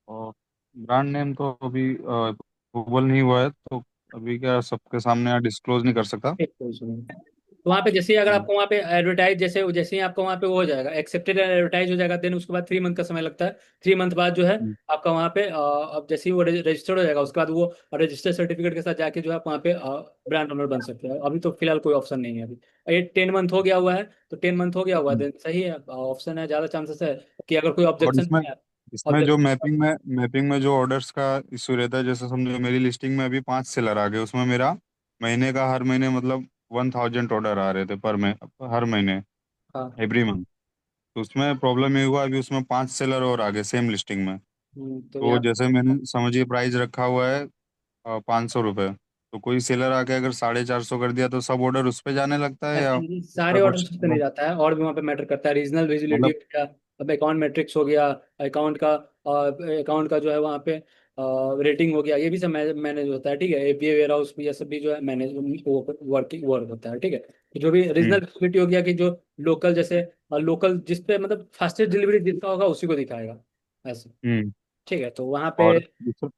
और ब्रांड नेम तो अभी अप्रूवल नहीं हुआ है, तो अभी क्या सबके सामने यहाँ डिस्क्लोज नहीं कर सकता। एक कोई सुनिए। तो वहाँ पे जैसे ही अगर हम्म। आपको वहाँ पे एडवर्टाइज जैसे ही आपको वहाँ पे वो हो जाएगा, एक्सेप्टेड एडवर्टाइज हो जाएगा, देन उसके बाद 3 मंथ का समय लगता है। 3 मंथ बाद जो है हम्म। आपका वहाँ पे अब जैसे ही वो रजिस्टर्ड हो जाएगा, उसके बाद वो रजिस्टर सर्टिफिकेट के साथ जाके जो है आप वहाँ पे ब्रांड ओनर बन सकते हैं। अभी तो फिलहाल कोई ऑप्शन नहीं है अभी। ये 10 मंथ हो गया हुआ है, तो 10 मंथ हो गया हुआ है, हम्म। देन सही है, ऑप्शन है, ज़्यादा चांसेस है कि अगर कोई और ऑब्जेक्शन इसमें नहीं है। इसमें जो मैपिंग में जो ऑर्डर्स का इशू रहता है, जैसे समझो मेरी लिस्टिंग में अभी 5 सेलर आ गए, उसमें मेरा महीने का हर महीने मतलब 1000 ऑर्डर आ रहे थे हर महीने, हाँ। Every month. तो उसमें प्रॉब्लम ये हुआ, अभी उसमें 5 सेलर और आ गए सेम लिस्टिंग में। तो तो यहाँ जैसे मैंने समझिए प्राइस रखा हुआ है 500 रुपये, तो कोई सेलर आके अगर 450 कर दिया तो सब ऑर्डर उस पे जाने लगता है, या ऐसे सारे उसका ऑर्डर कुछ पे नहीं जाता है, और भी वहाँ पे मैटर करता है। रीजनल विजिबिलिटी मतलब। हो गया, अब अकाउंट मैट्रिक्स हो गया, अकाउंट का जो है वहाँ पे रेटिंग हो गया, ये भी सब मैनेज होता है। ठीक है, एपीए वेयर हाउस भी ये सब भी जो है मैनेज वर्क होता है। ठीक है, तो जो भी रीजनल हम्म। विजिबिलिटी हो गया कि जो लोकल जैसे लोकल जिस पे मतलब फास्टेस्ट डिलीवरी जिसका होगा उसी को दिखाएगा ऐसे। हम्म। ठीक है, तो वहाँ पे और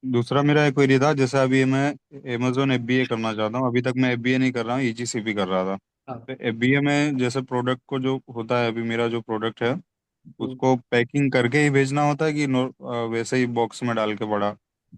दूसरा मेरा एक क्वेरी था, जैसे अभी मैं अमेजोन एफबीए करना चाहता हूँ। अभी तक मैं एफबीए नहीं कर रहा हूँ, ईजीसीपी कर रहा था। हाँ। तो एफबीए में जैसे प्रोडक्ट को जो होता है, अभी मेरा जो प्रोडक्ट है हम्म। उसको पैकिंग करके ही भेजना होता है कि वैसे ही बॉक्स में डाल के बड़ा।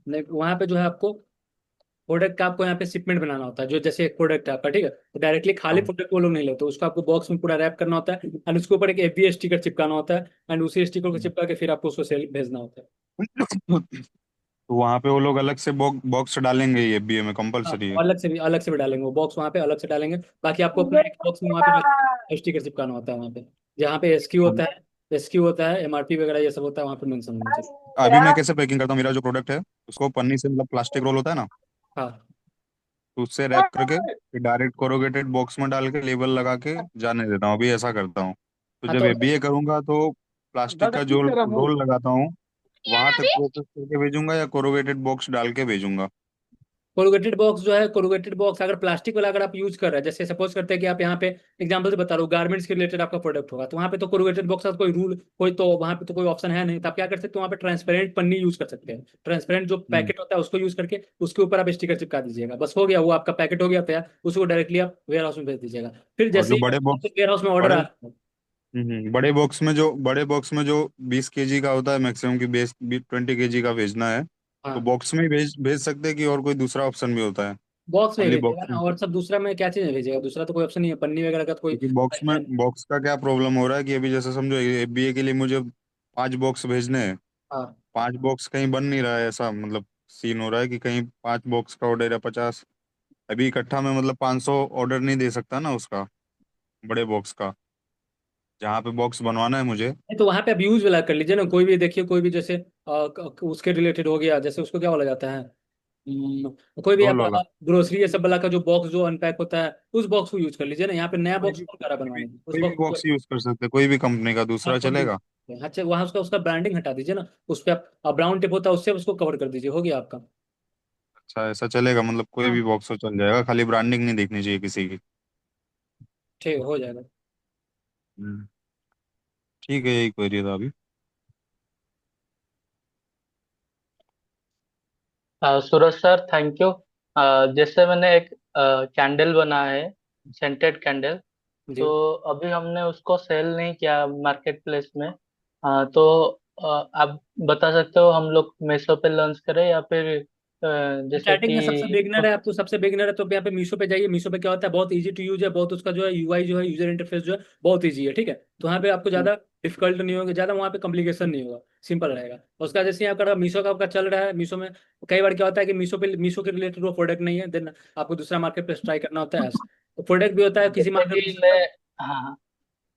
नहीं, वहाँ पे जो है आपको प्रोडक्ट का आपको यहाँ पे शिपमेंट बनाना होता है। जो जैसे एक प्रोडक्ट है आपका, ठीक है, तो डायरेक्टली खाली हाँ। प्रोडक्ट वो लोग नहीं लेते, उसको आपको बॉक्स में पूरा रैप करना होता है एंड उसके ऊपर एक एफबीए स्टिकर चिपकाना होता है एंड उसी स्टिकर को चिपका के फिर आपको उसको सेल भेजना होता है। तो वहाँ पे वो लोग अलग से बॉक्स डालेंगे ये एफबीए में हाँ, कंपलसरी है? अलग से भी डालेंगे वो बॉक्स, वहाँ पे अलग से डालेंगे। बाकी आपको अपना एक बॉक्स में वहाँ पे जो स्टिकर चिपकाना होता है वहाँ पे, जहाँ पे एसक्यू होता है, एमआरपी वगैरह ये सब होता है, वहाँ पे मेंशन होना चाहिए। अभी मैं कैसे पैकिंग करता हूँ, मेरा जो प्रोडक्ट है उसको पन्नी से मतलब प्लास्टिक रोल होता है ना, हाँ। तो उससे रैप करके फिर डायरेक्ट कोरोगेटेड बॉक्स में डाल के लेबल लगा के जाने देता हूँ, अभी ऐसा करता हूँ। तो हाँ जब तो एफबीए करूंगा तो प्लास्टिक का जो रोल लगाता हूँ वहां तक प्रोसेस करके भेजूंगा, या कोरोगेटेड बॉक्स डाल के भेजूंगा? कोरुगेटेड बॉक्स जो है, कोरुगेटेड बॉक्स अगर प्लास्टिक वाला अगर आप यूज कर रहे हैं, जैसे सपोज करते हैं कि आप यहाँ पे एग्जांपल से बता रहा हूँ, गारमेंट्स के रिलेटेड आपका प्रोडक्ट होगा, तो वहाँ पे तो कोरुगेटेड बॉक्स का कोई रूल कोई तो वहाँ पे तो कोई ऑप्शन है नहीं। तो आप क्या कर सकते हो, वहाँ पे ट्रांसपेरेंट पन्नी यूज कर सकते हैं। ट्रांसपेरेंट जो हम्म। पैकेट होता है उसको यूज करके उसके ऊपर आप स्टिकर चिपका दीजिएगा, बस हो गया, वो आपका पैकेट हो गया तैयार। उसको डायरेक्टली आप वेयर हाउस में भेज दीजिएगा। फिर और जैसे जो ही बड़े बॉक्स वेयर हाउस में ऑर्डर बड़े आ रहा है। बड़े बॉक्स में जो 20 केजी का होता है मैक्सिमम, की 20 केजी का भेजना है, तो हाँ, बॉक्स में ही भेज भेज सकते हैं कि और कोई दूसरा ऑप्शन भी होता है? बॉक्स में ही ओनली भेजिएगा बॉक्स ना, में? और सब दूसरा में क्या चीज़ में भेजिएगा? दूसरा तो कोई ऑप्शन नहीं है, पन्नी वगैरह का तो कोई क्योंकि बॉक्स का क्या प्रॉब्लम हो रहा है कि अभी जैसे समझो एफबीए के लिए मुझे 5 बॉक्स भेजने हैं। हाँ। 5 बॉक्स कहीं बन नहीं रहा है, ऐसा मतलब सीन हो रहा है कि कहीं 5 बॉक्स का ऑर्डर या 50, अभी इकट्ठा में मतलब 500 ऑर्डर नहीं दे सकता ना उसका, बड़े बॉक्स का, जहाँ पे बॉक्स बनवाना है मुझे। नहीं, तो वहां पे आप यूज वाला कर लीजिए ना, कोई भी देखिए, कोई भी जैसे उसके रिलेटेड हो गया, जैसे उसको क्या बोला जाता है, कोई भी आप रोल वाला। ग्रोसरी ये सब वाला का जो बॉक्स जो अनपैक होता है, उस बॉक्स को यूज कर लीजिए ना। यहाँ पे नया कोई बॉक्स भी कौन कर रहा है कोई भी बनवाने में? उस कोई भी बॉक्स को बॉक्स यूज कर सकते हैं, कोई भी कंपनी का दूसरा आपको चलेगा? अच्छा, वहां उसका उसका ब्रांडिंग हटा दीजिए ना, उस पर आप ब्राउन टेप होता है उससे उसको कवर कर दीजिए, हो गया आपका। अच्छा, ऐसा चलेगा, मतलब कोई हाँ, भी बॉक्स हो चल जाएगा, खाली ब्रांडिंग नहीं दिखनी चाहिए किसी की? ठीक है, हो जाएगा। हम्म, ठीक है, यही क्वेरी था अभी। सूरज सर, थैंक यू। जैसे मैंने एक कैंडल बना है, सेंटेड कैंडल। जी। तो अभी हमने उसको सेल नहीं किया मार्केट प्लेस में। तो आप बता सकते हो हम लोग मेसो पे लॉन्च करें या फिर जैसे स्टार्टिंग में सबसे कि बिगनर है, आप तो सबसे बिगनर है तो यहाँ पे मीशो पे जाइए। मीशो पे क्या होता है, बहुत इजी टू यूज है, बहुत उसका जो है यूआई जो है, यूजर इंटरफेस जो है बहुत इजी है। ठीक है, तो वहाँ पे आपको ज्यादा डिफिकल्ट नहीं होगा, ज्यादा वहाँ पे कॉम्प्लिकेशन नहीं होगा, सिंपल रहेगा। और उसका जैसे यहाँ का मीशो का आपका चल रहा है, मीशो में कई बार क्या होता है कि मीशो के रिलेटेड वो प्रोडक्ट नहीं है, देन आपको दूसरा मार्केट प्लेस ट्राई करना होता है ऐसा। तो प्रोडक्ट भी होता है किसी जैसे मार्केट कि प्लेस। मैं हाँ,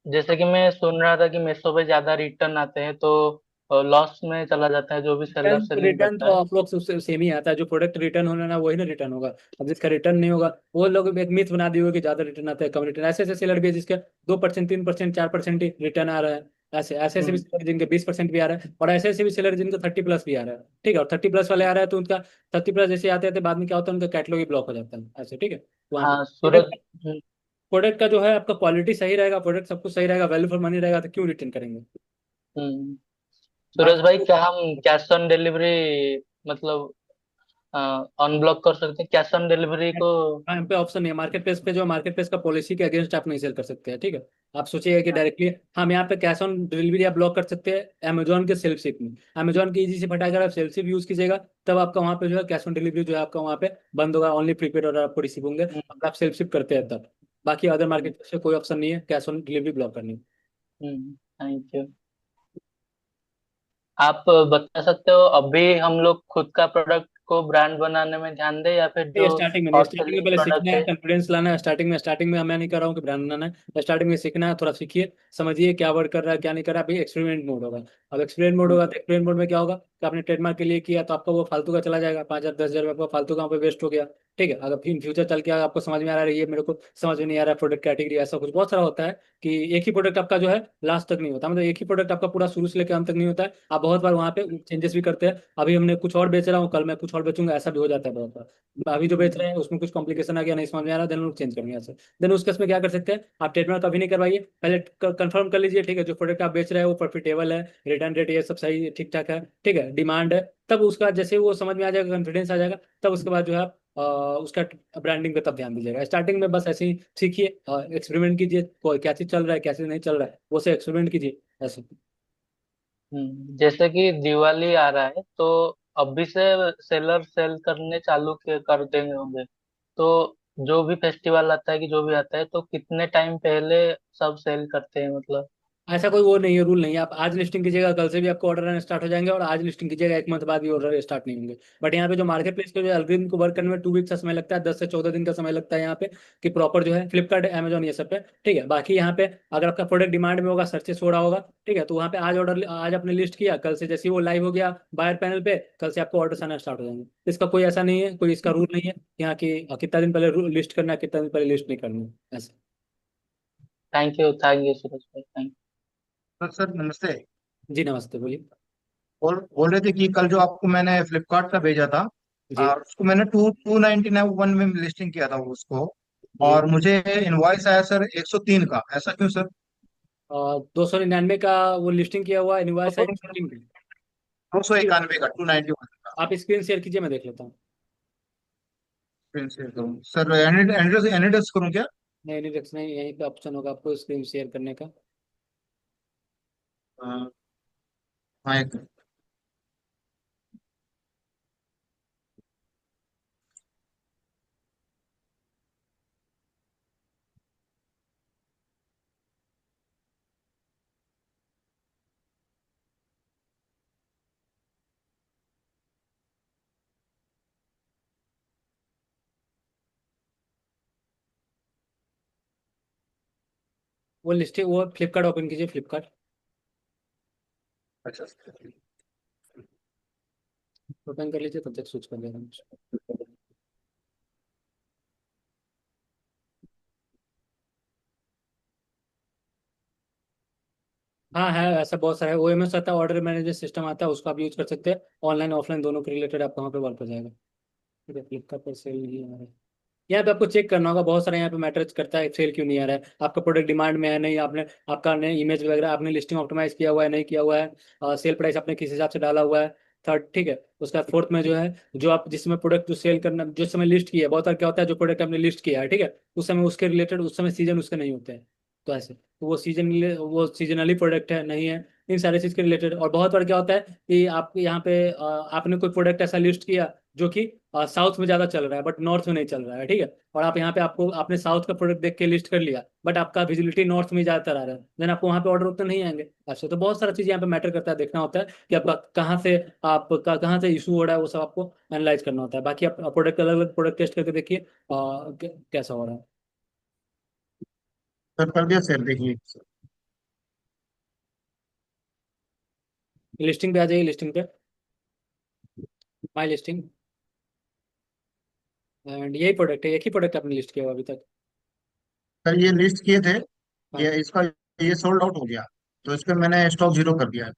जैसे कि मैं सुन रहा था कि मेसो पे ज्यादा रिटर्न आते हैं, तो लॉस में चला जाता है जो भी सेलर रिटर्न सेलिंग रिटर्न तो करता है। आप लोग सबसे सेम ही आता है, जो प्रोडक्ट रिटर्न होना ना वही ना रिटर्न होगा। अब जिसका रिटर्न नहीं होगा वो लोग एक मिथ बना दिए होंगे कि ज्यादा रिटर्न आता है कम रिटर्न, ऐसे ऐसे सेलर भी है जिसके 2%, 3%, 4% ही रिटर्न आ रहा है। ऐसे ऐसे ऐसे भी हम्म सेलर जिनके 20% भी आ रहा है, और ऐसे ऐसे भी सेलर जिनके 30+ भी आ रहा है। ठीक है, और 30+ वाले आ रहा है तो उनका 30+ जैसे आते हैं बाद में क्या होता है, उनका कैटलॉग ही ब्लॉक हो जाता है ऐसे। ठीक है, तो वहाँ पे हाँ सूरज। प्रोडक्ट प्रोडक्ट का जो है आपका क्वालिटी सही रहेगा, प्रोडक्ट सब कुछ सही रहेगा, वैल्यू फॉर मनी रहेगा, तो क्यों रिटर्न करेंगे। हम्म, सूरज भाई बाकी क्या हम कैश ऑन डिलीवरी मतलब अनब्लॉक कर सकते हैं कैश ऑन डिलीवरी को? हाँ, हम पे ऑप्शन नहीं है मार्केट प्लेस पे, जो मार्केट प्लेस का पॉलिसी के अगेंस्ट आप नहीं सेल कर सकते हैं। ठीक है, आप सोचिए कि डायरेक्टली हम यहाँ पे कैश ऑन डिलीवरी आप ब्लॉक कर सकते हैं अमेजोन के सेल्फ शिप में। अमेजोन की इजी से फटा, अगर आप सेल्फ शिप यूज कीजिएगा तब आपका वहाँ पे जो है कैश ऑन डिलीवरी जो है आपका वहाँ पे बंद होगा, ओनली प्रीपेड और आपको रिसीव होंगे अगर आप सेल्फ शिप करते हैं तब। बाकी अदर मार्केट प्लेस पे कोई ऑप्शन नहीं है कैश ऑन डिलीवरी ब्लॉक करने थैंक यू। आप बता सकते हो अभी हम लोग खुद का प्रोडक्ट को ब्रांड बनाने में ध्यान दें या फिर ये जो स्टार्टिंग में नहीं, हॉट स्टार्टिंग में सेलिंग पहले सीखना प्रोडक्ट है, है? कॉन्फिडेंस लाना है। स्टार्टिंग में मैं नहीं कर रहा हूँ कि ब्रांड बनाना है, स्टार्टिंग में सीखना है, थोड़ा सीखिए, समझिए क्या वर्क कर रहा है क्या नहीं कर रहा है। अभी एक्सपेरिमेंट मोड होगा। अब एक्सपेरिमेंट मोड हम्म, होगा तो एक्सपेरिमेंट मोड में क्या होगा कि आपने ट्रेडमार्क के लिए किया तो आपका वो फालतू का चला जाएगा, 5,000 10,000 आपका फालतू का वहाँ पे वेस्ट हो गया। ठीक है, अगर इन फ्यूचर चल के अगर आपको समझ में आ रहा है ये मेरे को समझ में नहीं आ रहा है प्रोडक्ट कैटेगरी, ऐसा कुछ बहुत सारा होता है कि एक ही प्रोडक्ट आपका जो है लास्ट तक नहीं होता, मतलब एक ही प्रोडक्ट आपका पूरा शुरू से लेकर अंत तक नहीं होता है। आप बहुत बार वहाँ पे चेंजेस भी करते हैं, अभी हमने कुछ और बेच रहा हूँ, कल मैं कुछ और बेचूंगा, ऐसा भी हो जाता है बहुत बार। अभी जो बेच रहे हैं उसमें कुछ कॉम्प्लिकेशन आ गया, नहीं समझ में आ रहा, देन लोग चेंज करेंगे ऐसे। देन उस केस में क्या कर सकते हैं, आप ट्रेडमार्क कभी नहीं करवाइए, पहले कंफर्म कर लीजिए। ठीक है, जो प्रोडक्ट आप बेच रहे हैं वो प्रॉफिटेबल है, रिटर्न रेट ये सब सही ठीक ठाक है, ठीक है, डिमांड है, तब उसका जैसे वो समझ में आ जाएगा, कॉन्फिडेंस आ जाएगा, तब उसके बाद जो है आप उसका ब्रांडिंग पे तब ध्यान दीजिएगा। स्टार्टिंग में बस ऐसे ही सीखिए, एक्सपेरिमेंट कीजिए, कोई क्या चीज चल रहा है क्या चीज नहीं चल रहा है वो से एक्सपेरिमेंट कीजिए ऐसे। जैसे कि दिवाली आ रहा है तो अभी से सेलर सेल करने चालू कर देंगे होंगे, तो जो भी फेस्टिवल आता है कि जो भी आता है तो कितने टाइम पहले सब सेल करते हैं मतलब? ऐसा कोई वो नहीं है, रूल नहीं है। आप आज लिस्टिंग कीजिएगा कल से भी आपको ऑर्डर आने स्टार्ट हो जाएंगे, और आज लिस्टिंग कीजिएगा 1 मंथ बाद भी ऑर्डर स्टार्ट नहीं होंगे। बट यहाँ पे जो मार्केट प्लेस के जो एल्गोरिथम को वर्क करने में 2 वीक का समय लगता है, 10 से 14 दिन का समय लगता है यहाँ पे, कि प्रॉपर जो है फ्लिपकार्ट अमेजोन ये सब पे। ठीक है, बाकी यहाँ पे अगर आपका प्रोडक्ट डिमांड में होगा, सर्चेस हो रहा होगा, ठीक है, तो वहाँ पे आज ऑर्डर, आज आपने लिस्ट किया, कल से जैसे ही वो लाइव हो गया बायर पैनल पे, कल से आपको ऑर्डर आना स्टार्ट हो जाएंगे। इसका कोई ऐसा नहीं है, कोई इसका रूल नहीं है यहाँ की कितना दिन पहले लिस्ट करना है, कितना दिन पहले लिस्ट नहीं करना है ऐसे। थैंक यू सूरज भाई, थैंक सर सर नमस्ते। जी नमस्ते, बोलिए। बोल रहे थे कि कल जो आपको मैंने फ्लिपकार्ट का भेजा था, जी उसको मैंने 299 में लिस्टिंग किया था उसको, जी। और मुझे इनवॉइस आया सर 103 का। ऐसा क्यों सर? और 299 का वो लिस्टिंग किया हुआ इनवॉइस है। 291 का, 291 का। आप स्क्रीन शेयर कीजिए, मैं देख लेता हूँ। स्क्रीन शेयर करूँ सर? एनिडेस एनिडेस करूँ क्या? नहीं नहीं रखना, यहीं पे ऑप्शन होगा आपको स्क्रीन शेयर करने का। अ, हाँ एक। वो लिस्टिंग वो फ्लिपकार्ट ओपन कीजिए, फ्लिपकार्ट अच्छा। ओपन कर लीजिए, तब तक स्विच कर लेगा। हाँ है, ऐसा बहुत सारा है, ओएमएस आता है, ऑर्डर मैनेजमेंट सिस्टम आता है, उसको आप यूज कर सकते हैं। ऑनलाइन ऑफलाइन दोनों के रिलेटेड आपका वहाँ पे वर्क हो जाएगा। ठीक है, फ्लिपकार्ट पर सेल नहीं आ रहा है, यहाँ पे आपको चेक करना होगा, बहुत सारा यहाँ पे मैटर करता है सेल क्यों नहीं आ रहा है। आपका प्रोडक्ट डिमांड में है नहीं, आपने आपका ने इमेज वगैरह आपने लिस्टिंग ऑप्टिमाइज किया हुआ है नहीं किया हुआ है, सेल प्राइस आपने किस हिसाब से डाला हुआ है। थर्ड, ठीक है, उसका फोर्थ में जो है, जो आप जिस समय प्रोडक्ट जो सेल करना जिस समय लिस्ट किया है, बहुत बार क्या होता है जो प्रोडक्ट आपने लिस्ट किया है, ठीक है, उस समय उसके रिलेटेड उस समय सीजन उसके नहीं होते हैं, तो ऐसे तो वो सीजनली प्रोडक्ट है नहीं है, इन सारी चीज़ के रिलेटेड। और बहुत बार क्या होता है कि आप यहाँ पे आपने कोई प्रोडक्ट ऐसा लिस्ट किया जो कि साउथ में ज़्यादा चल रहा है बट नॉर्थ में नहीं चल रहा है, ठीक है, और आप यहाँ पे आपको आपने साउथ का प्रोडक्ट देख के लिस्ट कर लिया, बट आपका विजिबिलिटी नॉर्थ में ज़्यादातर आ रहा है, देन आपको वहाँ पे ऑर्डर उतने नहीं आएंगे। अच्छा, तो बहुत सारा चीज़ यहाँ पे मैटर करता है, देखना होता है कि आपका कहाँ से इशू हो रहा है, वो सब आपको एनालाइज करना होता है। बाकी आप प्रोडक्ट अलग अलग प्रोडक्ट टेस्ट करके देखिए कैसा हो रहा है। सर कर दिया सर, देखिए। लिस्टिंग पे आ जाइए, लिस्टिंग पे, माई लिस्टिंग। एंड यही प्रोडक्ट है, एक ही प्रोडक्ट आपने लिस्ट किया हुआ अभी तक। सर ये लिस्ट किए थे, हाँ, ये इसका ये सोल्ड आउट हो गया, तो इस पे मैंने स्टॉक जीरो कर दिया है।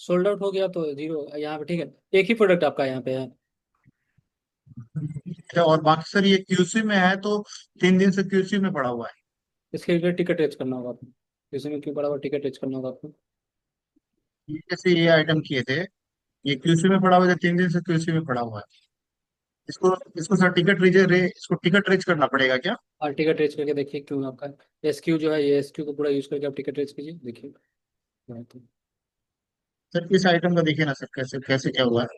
सोल्ड आउट हो गया तो जीरो यहाँ पे, ठीक है। एक ही प्रोडक्ट आपका यहाँ पे है। अच्छा, और बाकी सर ये क्यूसी में है तो 3 दिन से क्यूसी में पड़ा हुआ है। इसके लिए टिकट रेज करना होगा आपको, इसमें क्यों पड़ा हुआ, टिकट रेज करना होगा आपको। ये जैसे ये आइटम किए थे, ये क्यूसी में पड़ा हुआ है, 3 दिन से क्यूसी में पड़ा हुआ है। इसको इसको सर इसको टिकट रेज करना पड़ेगा क्या? और टिकट रेज करके देखिए क्यों आपका एसक्यू जो है, ये एसक्यू को पूरा यूज करके आप टिकट रेज कीजिए, देखिए। तो सर इस आइटम का देखिए ना सर, कैसे कैसे क्या हुआ है।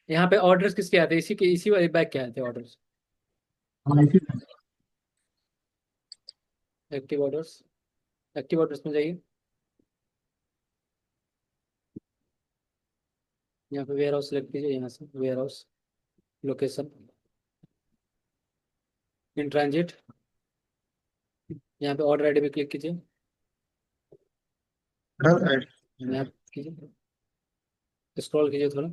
यहाँ पे ऑर्डर्स किसके आते हैं, इसी के, इसी वाले बैग के आते हैं ऑर्डर्स। हाँ, एक्टिव ऑर्डर्स, एक्टिव ऑर्डर्स में जाइए। यहाँ पे वेयर हाउस सेलेक्ट कीजिए, यहाँ से warehouse, location, in transit. यहाँ पे ऑर्डर आईडी पे क्लिक कीजिए, यहाँ कीजिए, स्क्रॉल कीजिए थोड़ा।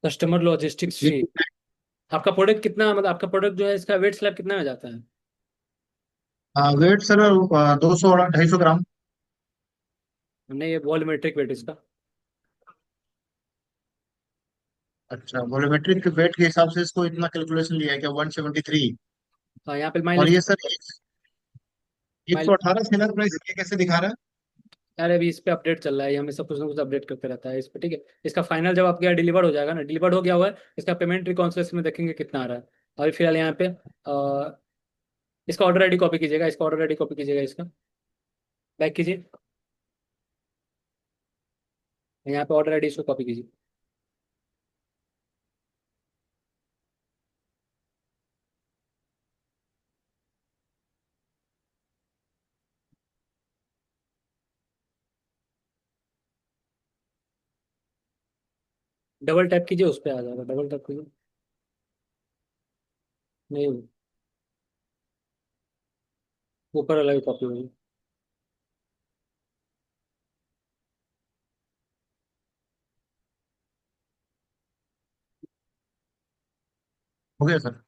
कस्टमर लॉजिस्टिक्स फी। आपका प्रोडक्ट कितना, मतलब आपका प्रोडक्ट जो है इसका वेट स्लैब कितना में जाता है। वेट सर 200 250 ग्राम। हमने ये वॉल्यूमेट्रिक वेट इसका। अच्छा, वॉल्यूमेट्रिक वेट के हिसाब से इसको इतना कैलकुलेशन लिया है क्या? 173। हाँ, यहाँ पे माई और लिस्ट, ये सर एक माई, सौ अठारह सेलर प्राइस ये कैसे दिखा रहा है? अरे अभी इस पे अपडेट चल रहा है, ये हमेशा कुछ ना कुछ अपडेट करते रहता है इस पे, ठीक है। इसका फाइनल जब आपके यहाँ डिलीवर हो जाएगा ना, डिलीवर हो गया हुआ है, इसका पेमेंट रिकॉन्सिलेशन में देखेंगे कितना आ रहा है। अभी फिलहाल यहाँ पे इसका ऑर्डर आईडी कॉपी कीजिएगा, इसका ऑर्डर आईडी कॉपी कीजिएगा, इसका बैक कीजिए, यहाँ पे ऑर्डर आईडी इसको कॉपी कीजिए। डबल टैप कीजिए, उस पर आ जाएगा, डबल टैप कीजिए। नहीं, ऊपर वाला भी कॉपी होगी। हो गया सर।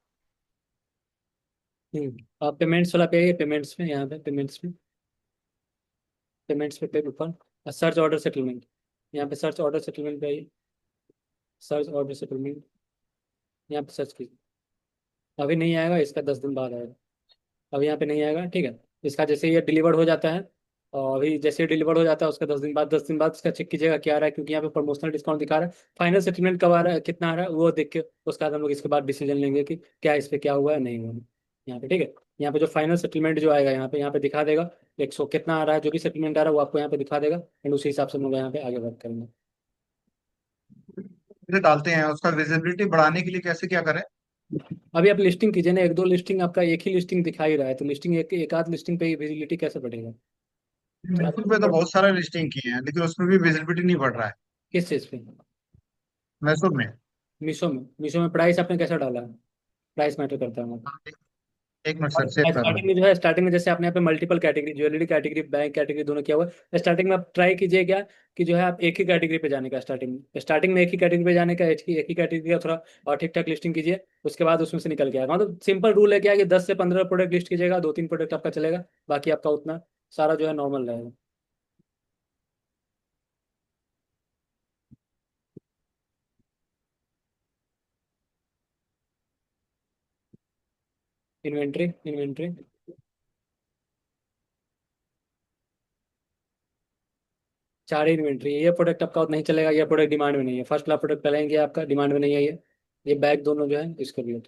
आप पेमेंट्स वाला पे आइए, पेमेंट्स में, यहाँ पे पेमेंट्स में, पेमेंट्स पे ऊपर सर्च ऑर्डर सेटलमेंट, यहाँ पे सर्च ऑर्डर सेटलमेंट पे आइए, सर्च ऑर्डर सेटलमेंट, यहाँ पे सर्च कीजिए। अभी नहीं आएगा, इसका 10 दिन बाद आएगा। अभी यहाँ पे नहीं आएगा, ठीक है। इसका जैसे ये डिलीवर हो जाता है, और अभी जैसे डिलीवर हो जाता है उसका 10 दिन बाद, 10 दिन बाद इसका चेक कीजिएगा क्या आ रहा है, क्योंकि यहाँ पे प्रमोशनल डिस्काउंट दिखा रहा है। फाइनल सेटलमेंट कब आ रहा है, कितना आ रहा है, वो देख के उसके बाद हम लोग इसके बाद डिसीजन लेंगे कि क्या इस पे क्या हुआ है, नहीं हुआ है। यहाँ पे ठीक है, यहाँ पे जो फाइनल सेटलमेंट जो आएगा, यहाँ पे दिखा देगा 100 कितना आ रहा है, जो भी सेटलमेंट आ रहा है वो आपको यहाँ पे दिखा देगा, एंड उसी हिसाब से हम लोग यहाँ पे आगे वर्क करेंगे। इसे डालते हैं, उसका विजिबिलिटी बढ़ाने के लिए कैसे क्या करें? अभी आप लिस्टिंग कीजिए ना, एक दो लिस्टिंग, आपका एक ही लिस्टिंग दिखा ही रहा है, तो लिस्टिंग एक आध लिस्टिंग पे ही विजिबिलिटी कैसे बढ़ेगा। तो मैसूर पे तो बहुत सारे लिस्टिंग किए हैं, लेकिन उसमें भी विजिबिलिटी नहीं बढ़ रहा है। किस चीज़ पे। मैसूर में। मीशो में प्राइस आपने कैसा डाला है, प्राइस मैटर करता है हमारा। एक मिनट और सर, चेक कर रहा स्टार्टिंग में जो है, स्टार्टिंग में जैसे आपने यहाँ पे multiple category, jewellery category, bank category दोनों किया हुआ है, स्टार्टिंग में आप ट्राई कीजिए क्या, कि जो है आप एक ही कैटेगरी पे जाने का, स्टार्टिंग में एक ही कैटेगरी पे जाने का, एक ही कैटेगरी का थोड़ा और ठीक ठाक लिस्टिंग कीजिए, उसके बाद उसमें से निकल के आएगा। मतलब सिंपल रूल है क्या, कि 10 से 15 प्रोडक्ट लिस्ट कीजिएगा, 2-3 प्रोडक्ट आपका चलेगा, बाकी आपका उतना सारा जो है नॉर्मल रहेगा। इन्वेंट्री, इन्वेंट्री, चार इन्वेंट्री, ये प्रोडक्ट आपका उतना नहीं चलेगा, ये प्रोडक्ट डिमांड में नहीं है, फर्स्ट वाला प्रोडक्ट पहले ये आपका डिमांड में नहीं है, ये बैग दोनों जो है इसके लिए,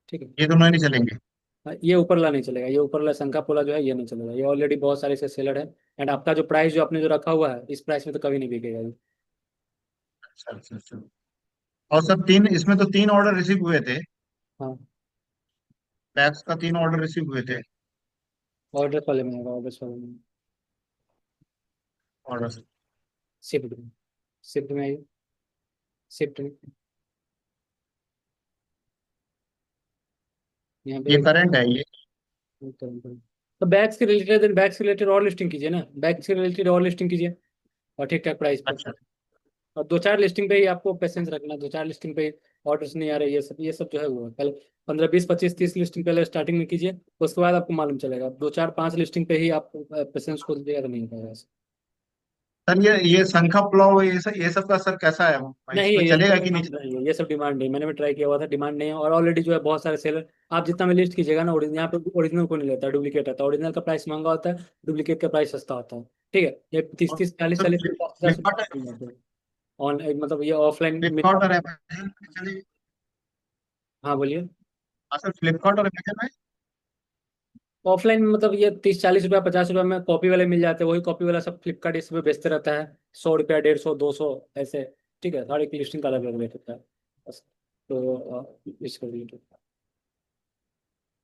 ठीक है। ये दोनों नहीं चलेंगे? हाँ, ये ऊपर वाला नहीं चलेगा, ये ऊपर वाला शंका पोला जो है ये नहीं चलेगा, ये ऑलरेडी बहुत सारे से सेलर है, एंड आपका जो प्राइस जो आपने जो रखा हुआ है, इस प्राइस में तो कभी नहीं बिकेगा ये। अच्छा अच्छा अच्छा। और सर तीन, इसमें तो 3 ऑर्डर रिसीव हुए थे। हाँ, टैक्स का 3 ऑर्डर रिसीव हुए थे। ऑर्डर वाले में आएगा, ऑर्डर वाले में, ऑर्डर। शिफ्ट में, शिफ्ट में आइए, शिफ्ट यहाँ ये पे करंट है ये। तो बैग्स के रिलेटेड और लिस्टिंग कीजिए ना, बैग्स के रिलेटेड और लिस्टिंग कीजिए और ठीक ठाक प्राइस पे। अच्छा। और दो चार लिस्टिंग पे ही आपको पेशेंस रखना, दो चार लिस्टिंग पे ऑर्डर्स नहीं आ रहे, ये सब जो है वो है। पहले 15 20 25 30 लिस्टिंग पहले स्टार्टिंग में कीजिए, उसके बाद आपको मालूम चलेगा। दो चार पांच लिस्टिंग पे ही आप पेशेंस को दीजिएगा तो नहीं हो पाएगा ऐसे। सर ये शंखा पुलाव ये सब का सर कैसा है, नहीं, इसमें ये सब चलेगा कि नहीं डिमांड चलेगा? नहीं है, ये सब डिमांड नहीं, मैंने भी ट्राई किया हुआ था, डिमांड नहीं है। और ऑलरेडी जो है बहुत सारे सेलर, आप जितना में लिस्ट कीजिएगा ना, यहाँ पे ओरिजिनल को नहीं लेता, डुप्लीकेट आता है। ओरिजिनल का प्राइस महंगा होता है, डुप्लीकेट का प्राइस सस्ता होता है। ठीक है, ये तीस और तीस चालीस सर चालीस 50 50 फ्लिपकार्ट रुपये ऑन, मतलब ये ऑफलाइन में। फ्लिपकार्ट और अमेजन पे चलेगी? हाँ बोलिए। हाँ सर, फ्लिपकार्ट और अमेजन में। ऑफलाइन में मतलब ये 30 40 रुपया 50 रुपया में कॉपी वाले मिल जाते हैं, वही कॉपी वाला सब फ्लिपकार्ट इस पे बेचते रहता है। 100 रुपया 150 200 ऐसे। ठीक है, हर एक लिस्टिंग का अलग अलग रेट होता है बस। तो इसका रिलेटेड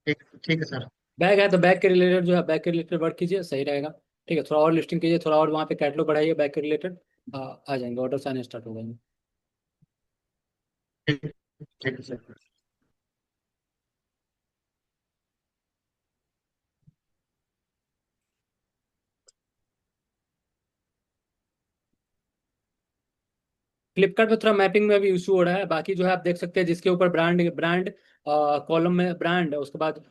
ठीक ठीक है सर। बैग है तो बैग के रिलेटेड जो है, बैग के रिलेटेड वर्क कीजिए, सही रहेगा। ठीक है, थोड़ा और लिस्टिंग कीजिए, थोड़ा और वहाँ पे कैटलॉग बढ़ाइए बैग के रिलेटेड। आ जाएंगे ऑर्डर्स आने स्टार्ट हो जाएंगे। ठीक ठीक है सर। फ्लिपकार्ट पे थोड़ा मैपिंग में भी इशू हो रहा है, बाकी जो है आप देख सकते हैं जिसके ऊपर ब्रांड ब्रांड कॉलम में ब्रांड, उसके बाद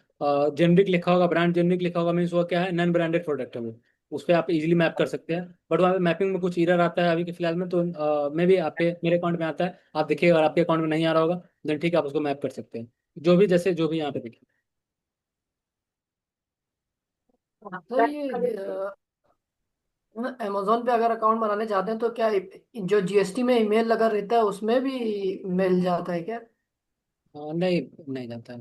जेनरिक लिखा होगा, ब्रांड जेनरिक लिखा होगा, मीन्स वो क्या है, नॉन ब्रांडेड प्रोडक्ट है वो। उस पर आप इजीली मैप कर सकते हैं। बट वहाँ पे मैपिंग में कुछ एरर आता है अभी के फिलहाल में, तो मे भी आप पे मेरे अकाउंट में आता है, आप देखिए। अगर आपके अकाउंट में नहीं आ रहा होगा देन ठीक है, आप उसको मैप कर सकते हैं, जो भी जैसे जो भी यहाँ पे देखिए। सर ये अमेजोन पे अगर अकाउंट बनाने चाहते हैं तो क्या जो जीएसटी में ईमेल लगा रहता है उसमें भी मिल जाता है क्या? नहीं, नहीं जाता है।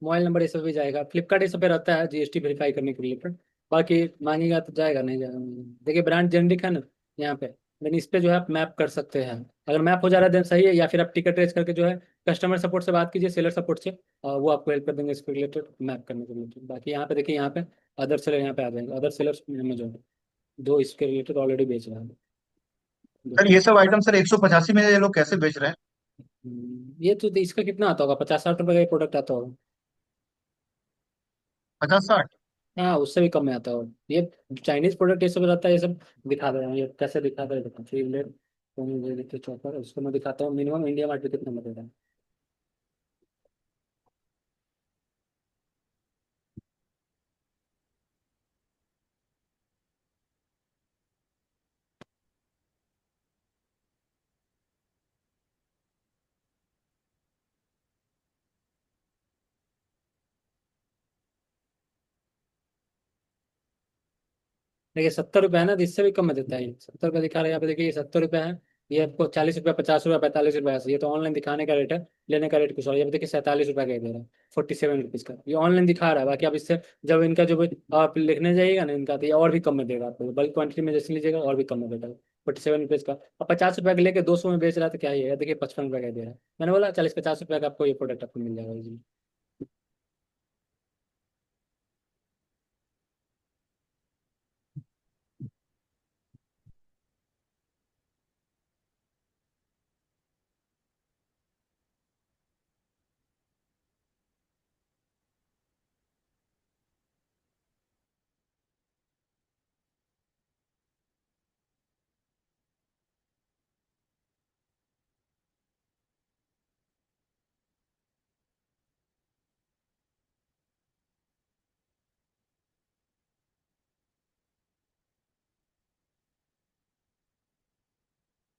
मोबाइल नंबर ये सब भी जाएगा, फ्लिपकार्ट ये सब पे रहता है जीएसटी वेरीफाई करने के रिलेटेड। बाकी मांगेगा तो जाएगा, नहीं जाएगा देखिए, ब्रांड जेनरिक है ना यहाँ पे। लेकिन इस पे जो है आप मैप कर सकते हैं, अगर मैप हो जा रहा है देन सही है। या फिर आप टिकट रेज करके जो है कस्टमर सपोर्ट से बात कीजिए, सेलर सपोर्ट से, और वो आपको हेल्प कर देंगे इसके रिलेटेड मैप करने के रिलेटेड। बाकी यहाँ पे देखिए, यहाँ पे अदर सेलर यहाँ पे आ जाएंगे, अदर सेलर्स अमेजोन दो इसके रिलेटेड ऑलरेडी बेच रहे हैं। सर ये सब आइटम सर 185 में ये लोग कैसे बेच रहे हैं? ये तो इसका कितना आता होगा, 50 60 रुपए का प्रोडक्ट आता होगा। 50 60? हाँ, उससे भी कम में आता होगा ये। चाइनीज प्रोडक्ट ये सब रहता है, ये सब दिखा दे रहा हूँ, ये कैसे दिखा दे रहा है चौपर, उसको मैं दिखाता हूँ मिनिमम इंडिया मार्ट पे कितना में दे रहा है। देखिए 70 रुपये है ना, तो इससे भी कम में देता है ये। 70 रुपये दिखा रहा है यहाँ पे, देखिए ये 70 रुपये है। ये आपको 40 रुपया 50 रुपया 45 रुपया ऐसे, ये तो ऑनलाइन दिखाने का रेट है, लेने का रेट कुछ और। ये भी देखिए 47 रुपया का ही दे रहा है, 47 रुपीज़ का ये ऑनलाइन दिखा रहा है। बाकी आप इससे जब इनका जो भी आप लिखने जाइएगा ना इनका, तो ये और भी कम में देगा आपको, बल्क क्वांटिटी में जैसे लीजिएगा और भी कम में देगा। 47 रुपीज़ का, और 50 रुपया का लेके 200 में बेच रहा है तो क्या ही है, देखिए 55 रुपया का दे रहा है। मैंने बोला 40 50 रुपया का आपको ये प्रोडक्ट आपको मिल जाएगा इजीली।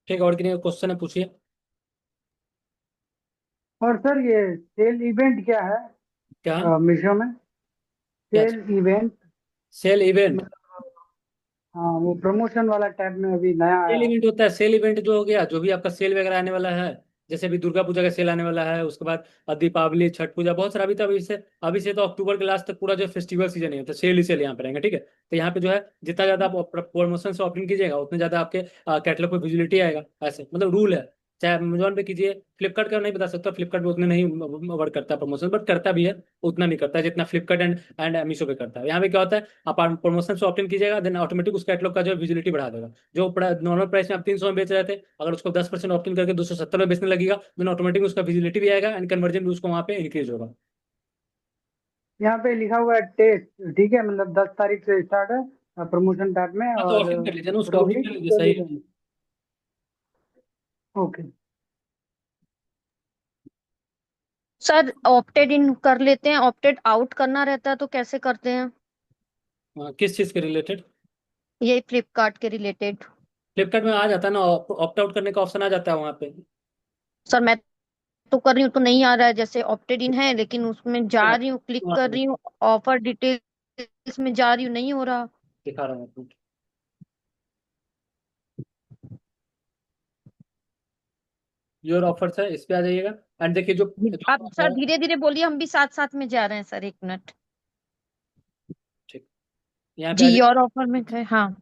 ठीक है, और किसी क्वेश्चन है पूछिए। और सर ये सेल इवेंट क्या है क्या? मीशो में? क्या सेल इवेंट सेल इवेंट? मतलब, हाँ वो प्रमोशन वाला टैब में अभी नया सेल आया है। इवेंट होता है, सेल इवेंट जो हो गया, जो भी आपका सेल वगैरह आने वाला है। जैसे अभी दुर्गा पूजा का सेल आने वाला है, उसके बाद दीपावली छठ पूजा, बहुत सारा। अभी से तो अक्टूबर के लास्ट तक पूरा जो फेस्टिवल सीजन है तो सेल ही सेल यहाँ पे रहेंगे। ठीक है, तो यहाँ पे जो है जितना ज्यादा आप प्रमोशन से ऑप्टिंग कीजिएगा उतने ज्यादा आपके कैटलॉग पे विजिबिलिटी आएगा, ऐसे मतलब रूल है। चाहे अमेजोन पे कीजिए। फ्लिपकार्ट का नहीं बता सकता, फ्लिपकार्ट पे उतने नहीं वर्क करता प्रमोशन, बट करता भी है, उतना नहीं करता जितना फ्लिपकार्ट एंड मीशो पे करता है। यहाँ पे क्या होता है, आप प्रमोशन से ऑप्ट इन कीजिएगा, देन ऑटोमेटिक उस कैटलॉग का जो विजिबिलिटी बढ़ा देगा। जो नॉर्मल प्राइस में आप 300 में बेच रहे थे, अगर उसको 10% ऑप्ट इन करके 270 में बेचने लगेगा, देन ऑटोमेटिक उसका विजिबिलिटी भी आएगा एंड कन्वर्जन भी उसको वहाँ पे इंक्रीज होगा। यहाँ पे लिखा हुआ है टेस्ट, ठीक है, मतलब 10 तारीख से स्टार्ट है प्रमोशन टैब में, हाँ, तो और ऑप्ट इन कर लीजिए ना, उसको ऑप्ट इन रोहित कर लीजिए, सही है। सॉल्यूशन। ओके। सर ऑप्टेड इन कर लेते हैं, ऑप्टेड आउट करना रहता है तो कैसे करते हैं? किस चीज़ के रिलेटेड? यही फ्लिपकार्ट के रिलेटेड। फ्लिपकार्ट में आ जाता है ना, ऑप्ट आउट करने का ऑप्शन आ जाता है वहाँ पे। सर मैं तो कर रही हूँ तो नहीं आ रहा है, जैसे ऑप्टेड इन है लेकिन उसमें जा रही हूँ, क्लिक कर रही हूँ, ऑफर डिटेल्स में जा रही हूँ, नहीं हो रहा। दिखा रहा हूँ आपको। योर ऑफर्स है, इस पे आ जाइएगा एंड देखिए जो आप सर धीरे धीरे बोलिए, हम भी साथ साथ में जा रहे हैं सर, 1 मिनट। ठीक, यहाँ पे जी आ जाइए योर ऑफर में गए, हाँ।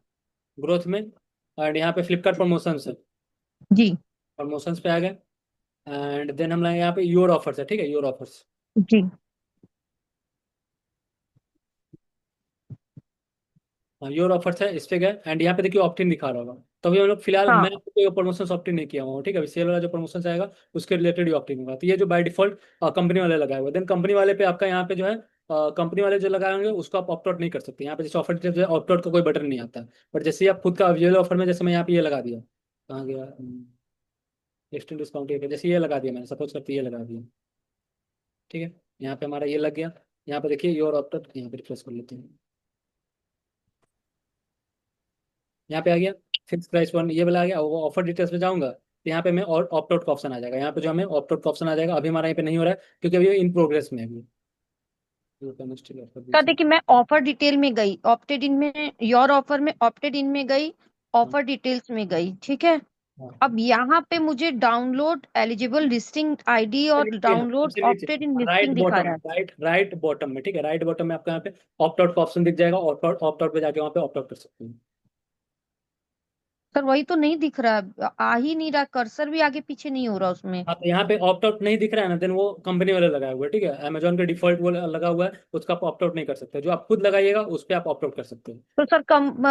ग्रोथ में, और यहाँ पे फ्लिपकार्ट प्रमोशंस है, जी। प्रमोशंस पे आ गए एंड देन हम लाएंगे यहाँ पे योर ऑफर्स है, ठीक है, योर ऑफर्स। जी। हाँ, योर ऑफर्स है, इस पे गए एंड यहाँ पे देखिए ऑप्ट इन दिखा रहा होगा। तो अभी हम लोग फिलहाल हाँ मैं तो कोई प्रमोशन ऑप्ट इन नहीं किया हुआ हूँ, ठीक है, अभी सेल वाला जो प्रमोशन आएगा उसके रिलेटेड ही ऑप्ट इन होगा। तो ये जो बाय डिफॉल्ट कंपनी वाले लगाए हुए, देन कंपनी वाले पे आपका यहाँ पे जो है कंपनी वाले जो लगाए होंगे उसको आप ऑप्ट आउट नहीं कर सकते। यहाँ पे जैसे ऑफर डिटेल्स है, ऑप्ट आउट का कोई बटन नहीं आता है। बट जैसे ही आप खुद का अवेलेबल ऑफर में, जैसे मैं यहाँ पे ये लगा दिया, कहाँ गया, एक्सटेंड डिस्काउंट, जैसे ये लगा दिया मैंने, सपोज करते ये लगा दिया, ठीक है, यहाँ पे हमारा ये लग गया। यहाँ पे देखिए योर ऑप्ट आउट, यहाँ पे रिफ्रेश कर लेते हैं, यहाँ पे आ गया फिक्स प्राइस वन, ये वाला आ गया। वो ऑफर डिटेल्स पे जाऊंगा तो यहाँ पे मैं और ऑप्ट आउट का ऑप्शन आ जाएगा। यहाँ पे जो हमें ऑप्ट आउट का ऑप्शन आ जाएगा, अभी हमारा यहाँ पे नहीं हो रहा है क्योंकि अभी इन प्रोग्रेस में है अभी। सर देखिए, मैं ऑफर डिटेल में गई, ऑप्टेड इन में, योर ऑफर में ऑप्टेड इन में गई, ऑफर डिटेल्स में गई, ठीक है। अब यहाँ पे मुझे डाउनलोड एलिजिबल लिस्टिंग आईडी और नीचे ना, डाउनलोड सबसे नीचे ऑप्टेड इन राइट लिस्टिंग दिखा बॉटम, रहा है। राइट बॉटम में, ठीक है, राइट बॉटम में आपका यहाँ पे ऑप्ट आउट का ऑप्शन दिख जाएगा, ऑप्ट आउट पे जाके वहाँ पे ऑप्ट आउट कर सकते हैं। सर वही तो नहीं दिख रहा है, आ ही नहीं रहा, कर्सर भी आगे पीछे नहीं हो रहा उसमें। हाँ, तो यहाँ पे ऑप्ट आउट नहीं दिख रहा है ना, देन वो कंपनी वाले लगाए हुए हैं, ठीक है, अमेजोन के डिफॉल्ट वो लगा हुआ है, उसका आप ऑप्ट आउट नहीं कर सकते। जो आप खुद लगाइएगा उस पर आप ऑप्ट आउट कर सकते हैं। तो सर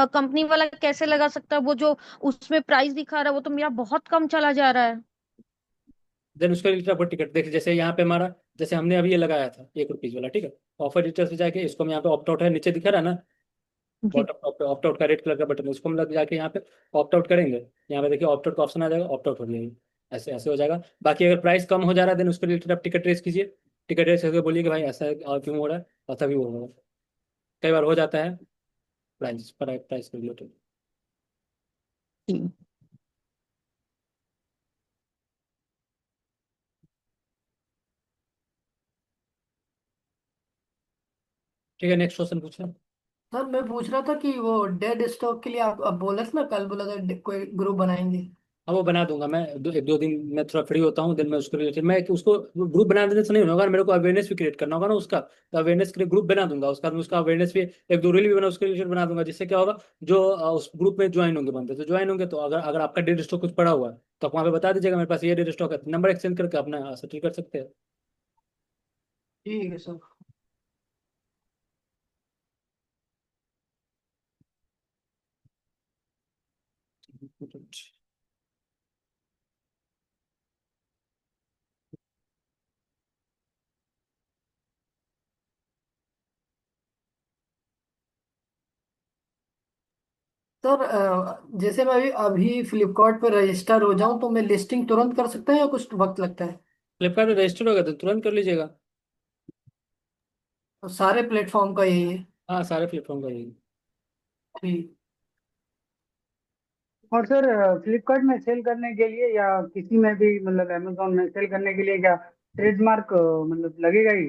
कंपनी वाला कैसे लगा सकता है? वो जो उसमें प्राइस दिखा रहा है वो तो मेरा बहुत कम चला जा रहा है। देन उसके रिलेटेड आपको टिकट देखिए, जैसे यहाँ पे हमारा, जैसे हमने अभी ये लगाया था ₹1 वाला, ठीक है, ऑफर डिटेल्स पे जाके इसको हम यहाँ पे ऑप्ट आउट है, नीचे दिखा रहा है ना, जी। बॉटम टॉप पे ऑप्ट आउट का रेड कलर का बटन, उसको हम लग जाके यहाँ पे ऑप्ट आउट करेंगे। यहाँ पे देखिए ऑप्ट आउट का ऑप्शन आ जाएगा, ऑप्ट आउट हो जाएगी, ऐसे ऐसे हो जाएगा। बाकी अगर प्राइस कम हो जा रहा है देन उसके रिलेटेड आप टिकट रेस कीजिए, टिकट रेस करके बोलिए कि भाई ऐसा और क्यों हो रहा है, और तभी वो होगा। कई बार हो जाता है प्राइस प्राइस के रिलेटेड। जी। ठीक है, नेक्स्ट क्वेश्चन पूछे। सर मैं पूछ रहा था कि वो डेड स्टॉक के लिए आप अब बोला था ना, कल बोला था कोई ग्रुप बनाएंगे। हाँ, वो बना दूंगा मैं, एक दो दिन में थोड़ा फ्री होता हूँ, देन मैं उसको रिलेटेड, मैं उसको ग्रुप बना देने से नहीं होगा, मेरे को अवेयरनेस भी क्रिएट करना होगा ना उसका, तो अवेयरनेस के लिए ग्रुप बना दूंगा, उसका मैं उसका अवेयरनेस भी एक दो रील भी बना उसके रिलेटेड बना दूंगा, जिससे क्या होगा, जो उस ग्रुप में ज्वाइन होंगे बंदे, तो ज्वाइन होंगे तो अगर अगर आपका डेड स्टॉक कुछ पड़ा हुआ है तो आप वहाँ पे बता दीजिएगा मेरे पास ये डेड स्टॉक है, नंबर एक्सचेंज करके अपना सेटल कर सकते हैं। ठीक है सर। सर जैसे मैं अभी अभी फ्लिपकार्ट पर रजिस्टर हो जाऊं तो मैं लिस्टिंग तुरंत कर सकता है या कुछ वक्त लगता है? फ्लिपकार्ट में रजिस्टर होगा तो तुरंत कर लीजिएगा। तो सारे प्लेटफॉर्म का यही है? हाँ, सारे प्लेटफॉर्म का यही। ठीक। और सर फ्लिपकार्ट में सेल करने के लिए या किसी में भी, मतलब अमेजोन में सेल करने के लिए क्या ट्रेडमार्क मतलब लगेगा ही?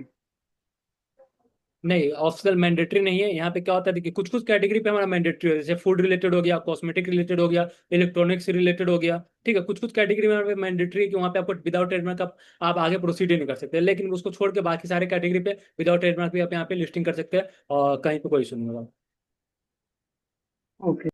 नहीं, ऑप्शनल मैंडेटरी नहीं है। यहाँ पे क्या होता है, देखिए कुछ कुछ कैटेगरी पे हमारा मैंडेटरी है, जैसे फूड रिलेटेड हो गया, कॉस्मेटिक रिलेटेड हो गया, इलेक्ट्रॉनिक्स से रिलेटेड हो गया, ठीक है, कुछ कुछ कैटेगरी में मैंडेटरी है कि वहाँ पे आपको विदाउट ट्रेडमार्क आप आगे प्रोसीड ही नहीं कर सकते, लेकिन उसको छोड़ के बाकी सारे कैटेगरी पे विदाउट ट्रेडमार्क भी आप यहाँ पे लिस्टिंग कर सकते हैं और कहीं पे कोई इशू नहीं होगा। ओके।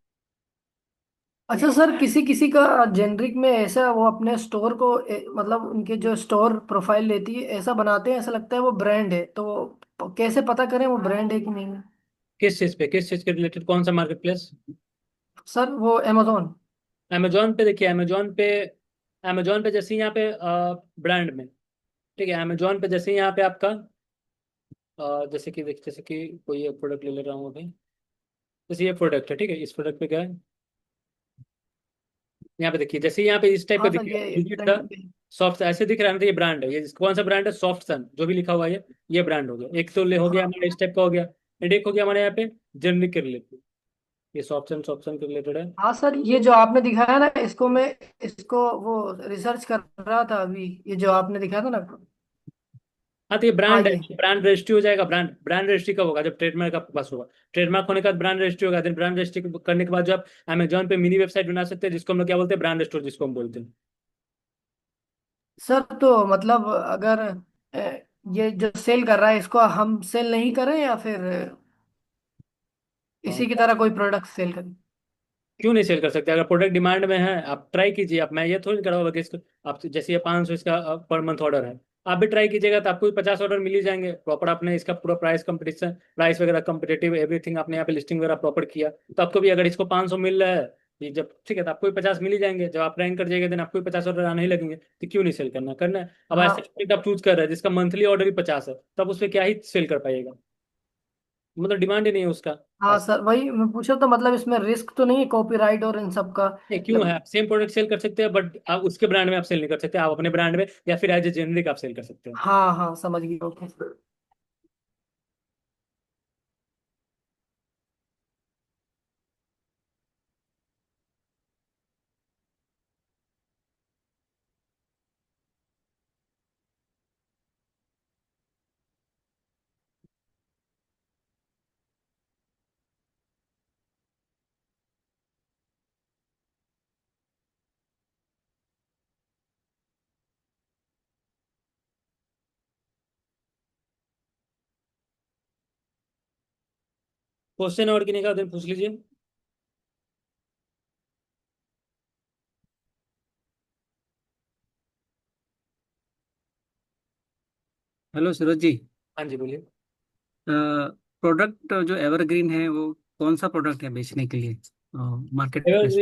अच्छा सर, किसी किसी का जेनरिक में ऐसा वो अपने स्टोर को मतलब उनके जो स्टोर प्रोफाइल लेती है ऐसा बनाते हैं, ऐसा लगता है वो ब्रांड है, तो कैसे पता करें वो ब्रांड है कि नहीं है? किस चीज के रिलेटेड, कौन सा मार्केट प्लेस? सर वो अमेजोन। अमेजोन पे देखिए, अमेजोन पे जैसे ही यहाँ पे ब्रांड में, ठीक है, अमेजोन पे जैसे ही यहाँ पे आपका जैसे कि कोई एक प्रोडक्ट ले ले रहा हूँ अभी। जैसे ये प्रोडक्ट है, ठीक है, इस प्रोडक्ट पे क्या है, यहाँ पे देखिए, जैसे ही यहाँ पे इस टाइप का हाँ सर, दिखेगा, ये विजिट द सॉफ्ट, ऐसे दिख रहा है ना, तो ये ब्रांड है, ये कौन सा ब्रांड है, सॉफ्ट सन जो भी लिखा हुआ है ये ब्रांड हो गया। एक तो ले हो गया हाँ हमारा इस टाइप का हो गया, एंड एक हो गया हमारे यहाँ पे जनरिक के रिलेटेड, ये सॉफ्ट सन के रिलेटेड है। हाँ सर, ये जो आपने दिखाया ना, इसको मैं इसको वो रिसर्च कर रहा था अभी, ये जो आपने दिखाया था ना। हाँ, तो ये हाँ ब्रांड है, ये। ब्रांड रजिस्ट्री हो जाएगा। ब्रांड रजिस्ट्री कब होगा, जब ट्रेडमार्क आपके पास होगा। ट्रेडमार्क होने के बाद ब्रांड रजिस्ट्री होगा, देन ब्रांड रजिस्ट्री करने के बाद जो आप अमेजोन पे मिनी वेबसाइट बना सकते हैं, जिसको हम लोग क्या बोलते हैं, ब्रांड स्टोर जिसको हम बोलते हैं। सर तो मतलब अगर ये जो सेल कर रहा है इसको हम सेल नहीं करें, या फिर हाँ, इसी की तरह कोई प्रोडक्ट सेल करें? क्यों नहीं सेल कर सकते, अगर प्रोडक्ट डिमांड में है आप ट्राई कीजिए। आप, मैं ये थोड़ी नहीं कराऊंगा कि इसको आप, जैसे ये 500 इसका पर मंथ ऑर्डर है, आप भी ट्राई कीजिएगा तो आपको भी 50 ऑर्डर मिल ही जाएंगे। प्रॉपर आपने इसका पूरा प्राइस कंपटीशन, प्राइस वगैरह कम्पिटेटिव एवरीथिंग आपने यहाँ पे लिस्टिंग वगैरह प्रॉपर किया, तो आपको भी अगर इसको 500 मिल रहा है, ये जब ठीक है, तो आपको भी 50 मिल ही जाएंगे। जब आप रैंक कर जाएंगे देन आपको भी 50 ऑर्डर आने ही लगेंगे, तो क्यों नहीं सेल करना है। अब ऐसे हाँ प्रोडक्ट आप चूज कर रहे हैं जिसका मंथली ऑर्डर ही 50 है, तब उस पर क्या ही सेल कर पाइएगा, मतलब डिमांड ही नहीं है उसका। हाँ सर, वही मैं पूछा, तो मतलब इसमें रिस्क तो नहीं है कॉपीराइट और इन सब का? नहीं, क्यों है, आप सेम प्रोडक्ट सेल कर सकते हैं, बट आप उसके ब्रांड में आप सेल नहीं कर सकते, आप अपने ब्रांड में या फिर एज ए जेनरिक आप सेल कर सकते हैं। हाँ हाँ, समझ गया, ओके। क्वेश्चन और किन्हीं का दिन पूछ लीजिए। हेलो सूरज जी। हाँ जी, बोलिए। प्रोडक्ट जो एवरग्रीन है वो कौन सा प्रोडक्ट है बेचने के लिए मार्केट प्लेस?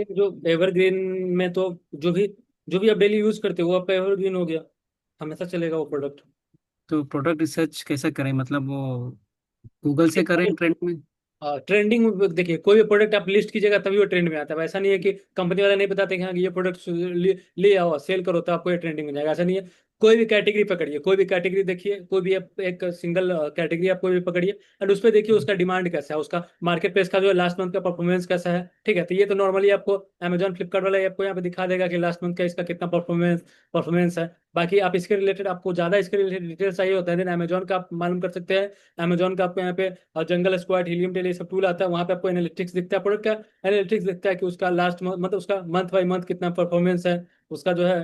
एवरग्रीन में तो जो भी आप डेली यूज करते हो वो आपका एवरग्रीन हो गया, हमेशा चलेगा वो प्रोडक्ट। तो प्रोडक्ट रिसर्च कैसे करें, मतलब वो गूगल से करें ट्रेंड में? ट्रेंडिंग, देखिए कोई भी प्रोडक्ट आप लिस्ट कीजिएगा तभी वो ट्रेंड में आता है। ऐसा नहीं है कि कंपनी वाले नहीं बताते कि हाँ कि ये प्रोडक्ट ले आओ सेल करो तो आपको ये ट्रेंडिंग में जाएगा, ऐसा नहीं है। कोई भी कैटेगरी पकड़िए, कोई भी कैटेगरी देखिए, कोई भी एक सिंगल कैटेगरी आप कोई भी पकड़िए, एंड उस पर देखिए उसका डिमांड कैसा है, उसका मार्केट प्लेस का जो लास्ट मंथ का परफॉर्मेंस कैसा है, ठीक है। तो ये तो नॉर्मली आपको अमेजोन फ्लिपकार्ट वाला आपको यहाँ पे दिखा देगा कि लास्ट मंथ का इसका कितना परफॉर्मेंस है। बाकी आप इसके रिलेटेड, आपको ज्यादा इसके रिलेटेड डिटेल चाहिए होता है देन अमेजोन का आप मालूम कर सकते हैं। अमेजोन का आपको यहाँ पे और जंगल स्क्वाड, हीलियम टेल, ये सब टूल आता है, वहाँ पे आपको एनालिटिक्स दिखता है, प्रोडक्ट का एनालिटिक्स दिखता है कि उसका लास्ट मतलब उसका मंथ बाई मंथ कितना परफॉर्मेंस है, उसका जो है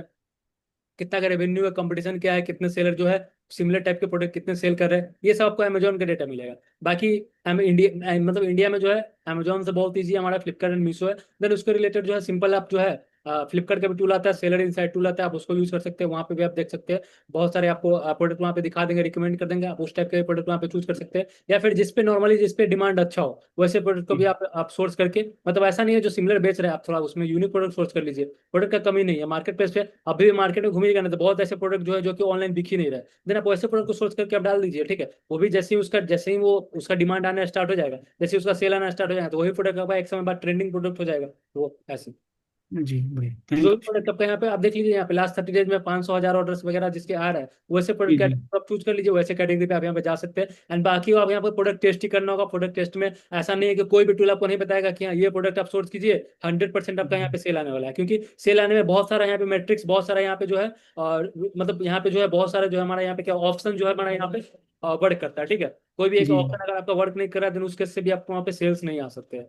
कितना का रेवेन्यू है, कंपटीशन क्या है, कितने सेलर जो है सिमिलर टाइप के प्रोडक्ट कितने सेल कर रहे हैं, ये सब आपको अमेजोन का डेटा मिलेगा। बाकी इंडिया मतलब इंडिया में जो है अमेजोन से बहुत ईजी हमारा फ्लिपकार्ट एंड मीशो है। देन उसके रिलेटेड जो है सिंपल आप जो है फ्लिपकार्ट का भी टूल आता है, सेलर इनसाइट टूल आता है, आप उसको यूज कर सकते हैं, वहाँ पे भी आप देख सकते हैं बहुत सारे आपको प्रोडक्ट वहाँ पे दिखा देंगे, रिकमेंड कर देंगे, आप उस टाइप के प्रोडक्ट वहाँ पे चूज कर सकते हैं। या फिर जिस पे डिमांड अच्छा हो वैसे प्रोडक्ट को भी आप सोर्स करके, मतलब ऐसा नहीं है जो सिमिलर बेच रहे हैं आप थोड़ा उसमें यूनिक प्रोडक्ट सोर्स कर लीजिए। प्रोडक्ट का कमी नहीं है मार्केट प्लेस पे, अभी भी मार्केट में घूमिएगा ना तो बहुत ऐसे प्रोडक्ट जो है जो कि ऑनलाइन दिख ही नहीं रहा है, देन आप वैसे प्रोडक्ट को सोर्च करके आप डाल दीजिए, ठीक है। वो भी जैसे ही वो उसका डिमांड आना स्टार्ट हो जाएगा, जैसे ही उसका सेल आना स्टार्ट हो जाएगा, तो वही प्रोडक्ट आपका एक समय बाद ट्रेंडिंग प्रोडक्ट हो जाएगा। वो ऐसे जी बढ़िया, जो थैंक भी प्रोडक्ट आपका यहाँ पे आप देख लीजिए, यहाँ पे लास्ट 30 डेज में 500 1000 ऑर्डर्स वगैरह जिसके आ रहा है, वैसे यू। प्रोडक्ट जी जी। कैटेगरी आप चूज कर लीजिए, वैसे कैटेगरी पे आप यहाँ पे जा सकते हैं। एंड बाकी आप यहाँ पे प्रोडक्ट टेस्ट ही करना होगा। प्रोडक्ट टेस्ट में ऐसा नहीं है कि कोई भी टूल आपको नहीं बताएगा कि हाँ ये प्रोडक्ट आप सोर्स कीजिए 100% आपका यहाँ पे सेल आने वाला है, क्योंकि सेल आने में बहुत सारा यहाँ पे मैट्रिक्स, बहुत सारा यहाँ पे जो है और मतलब यहाँ पे जो है बहुत सारा जो है हमारा यहाँ पे क्या ऑप्शन जो है हमारा यहाँ पे वर्क करता है, ठीक है। कोई भी एक जी। ऑप्शन अगर आपका वर्क नहीं कर रहा है तो उसके से भी आपको वहाँ पे सेल्स नहीं आ सकते हैं,